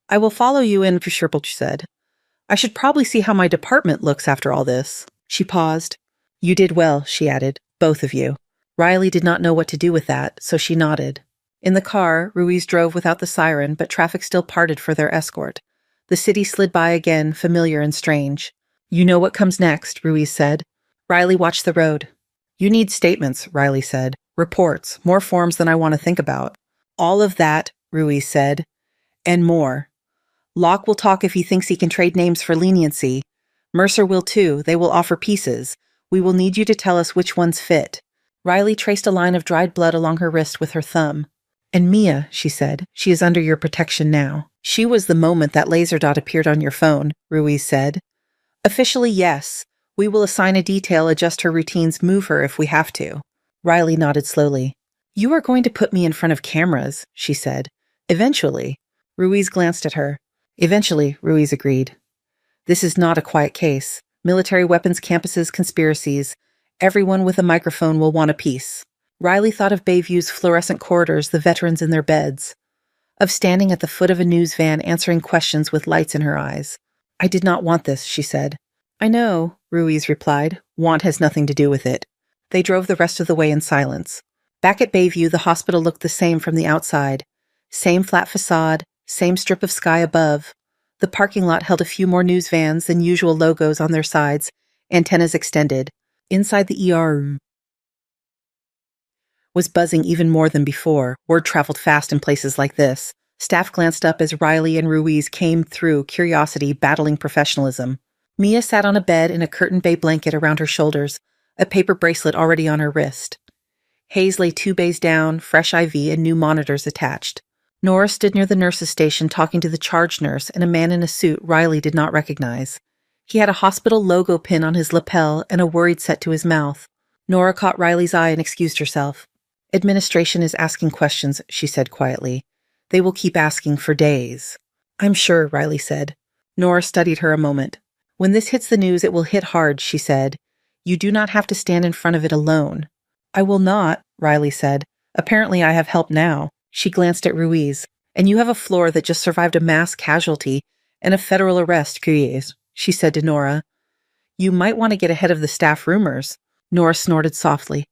"I will follow you in," she said. "I should probably see how my department looks after all this." She paused. "You did well," she added. "Both of you." Riley did not know what to do with that, so she nodded. In the car, Ruiz drove without the siren, but traffic still parted for their escort. The city slid by again, familiar and strange. "You know what comes next," Ruiz said. Riley watched the road. "You need statements," Riley said. "Reports, more forms than I want to think about." "All of that," Ruiz said, "and more. Locke will talk if he thinks he can trade names for leniency. Mercer will too. They will offer pieces. We will need you to tell us which ones fit." Riley traced a line of dried blood along her wrist with her thumb. "And Mia," she said, "she is under your protection now." "She was the moment that laser dot appeared on your phone," Ruiz said. "Officially, yes. We will assign a detail, adjust her routines, move her if we have to. Riley nodded slowly. You are going to put me in front of cameras, she said. Eventually. Ruiz glanced at her. Eventually, Ruiz agreed. This is not a quiet case. Military weapons campuses, conspiracies. Everyone with a microphone will want a piece. Riley thought of Bayview's fluorescent corridors, the veterans in their beds. Of standing at the foot of a news van answering questions with lights in her eyes. I did not want this, she said. I know, Ruiz replied. Want has nothing to do with it. They drove the rest of the way in silence. Back at Bayview, the hospital looked the same from the outside. Same flat facade, same strip of sky above. The parking lot held a few more news vans than usual, logos on their sides, antennas extended. Inside the ER was buzzing even more than before. Word traveled fast in places like this. Staff glanced up as Riley and Ruiz came through, curiosity battling professionalism. Mia sat on a bed in a curtain bay blanket around her shoulders, a paper bracelet already on her wrist. Hayes lay 2 bays down, fresh IV and new monitors attached. Nora stood near the nurse's station talking to the charge nurse and a man in a suit Riley did not recognize. He had a hospital logo pin on his lapel and a worried set to his mouth. Nora caught Riley's eye and excused herself. Administration is asking questions, she said quietly. They will keep asking for days. I'm sure, Riley said. Nora studied her a moment. When this hits the news, it will hit hard, she said. You do not have to stand in front of it alone. I will not, Riley said. Apparently I have help now. She glanced at Ruiz. And you have a floor that just survived a mass casualty and a federal arrest, Cuyes, she said to Nora. You might want to get ahead of the staff rumors. Nora snorted softly.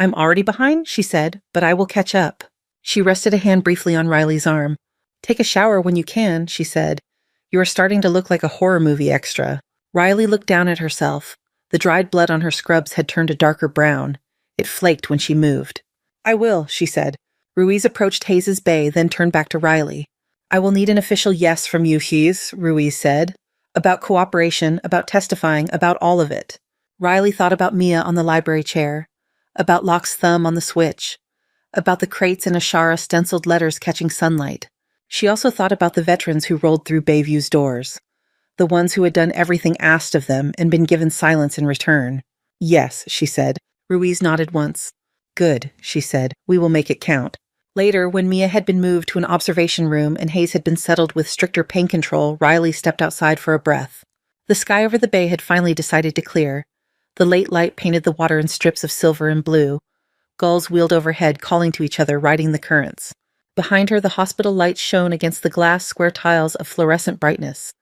I'm already behind, she said, but I will catch up. She rested a hand briefly on Riley's arm. Take a shower when you can, she said. You are starting to look like a horror movie extra. Riley looked down at herself. The dried blood on her scrubs had turned a darker brown. It flaked when she moved. I will, she said. Ruiz approached Hayes's bay, then turned back to Riley. I will need an official yes from you, Hayes, Ruiz said. About cooperation, about testifying, about all of it. Riley thought about Mia on the library chair, about Locke's thumb on the switch, about the crates and Ashara stenciled letters catching sunlight. She also thought about the veterans who rolled through Bayview's doors, the ones who had done everything asked of them and been given silence in return. Yes, she said. Ruiz nodded once. Good, she said. We will make it count. Later, when Mia had been moved to an observation room and Hayes had been settled with stricter pain control, Riley stepped outside for a breath. The sky over the bay had finally decided to clear. The late light painted the water in strips of silver and blue. Gulls wheeled overhead, calling to each other, riding the currents. Behind her, the hospital lights shone against the glass square tiles of fluorescent brightness.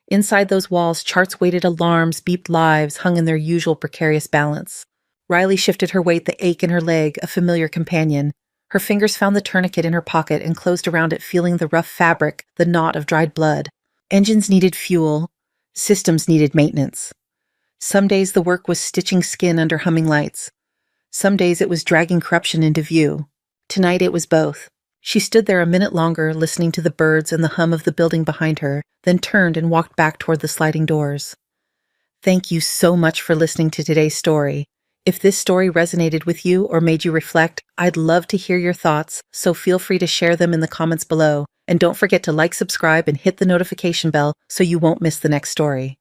Inside those walls, charts weighted alarms, beeped lives, hung in their usual precarious balance. Riley shifted her weight, the ache in her leg, a familiar companion. Her fingers found the tourniquet in her pocket and closed around it, feeling the rough fabric, the knot of dried blood. Engines needed fuel. Systems needed maintenance. Some days the work was stitching skin under humming lights. Some days it was dragging corruption into view. Tonight it was both. She stood there a minute longer, listening to the birds and the hum of the building behind her, then turned and walked back toward the sliding doors. Thank you so much for listening to today's story. If this story resonated with you or made you reflect, I'd love to hear your thoughts, so feel free to share them in the comments below. And don't forget to like, subscribe, and hit the notification bell so you won't miss the next story.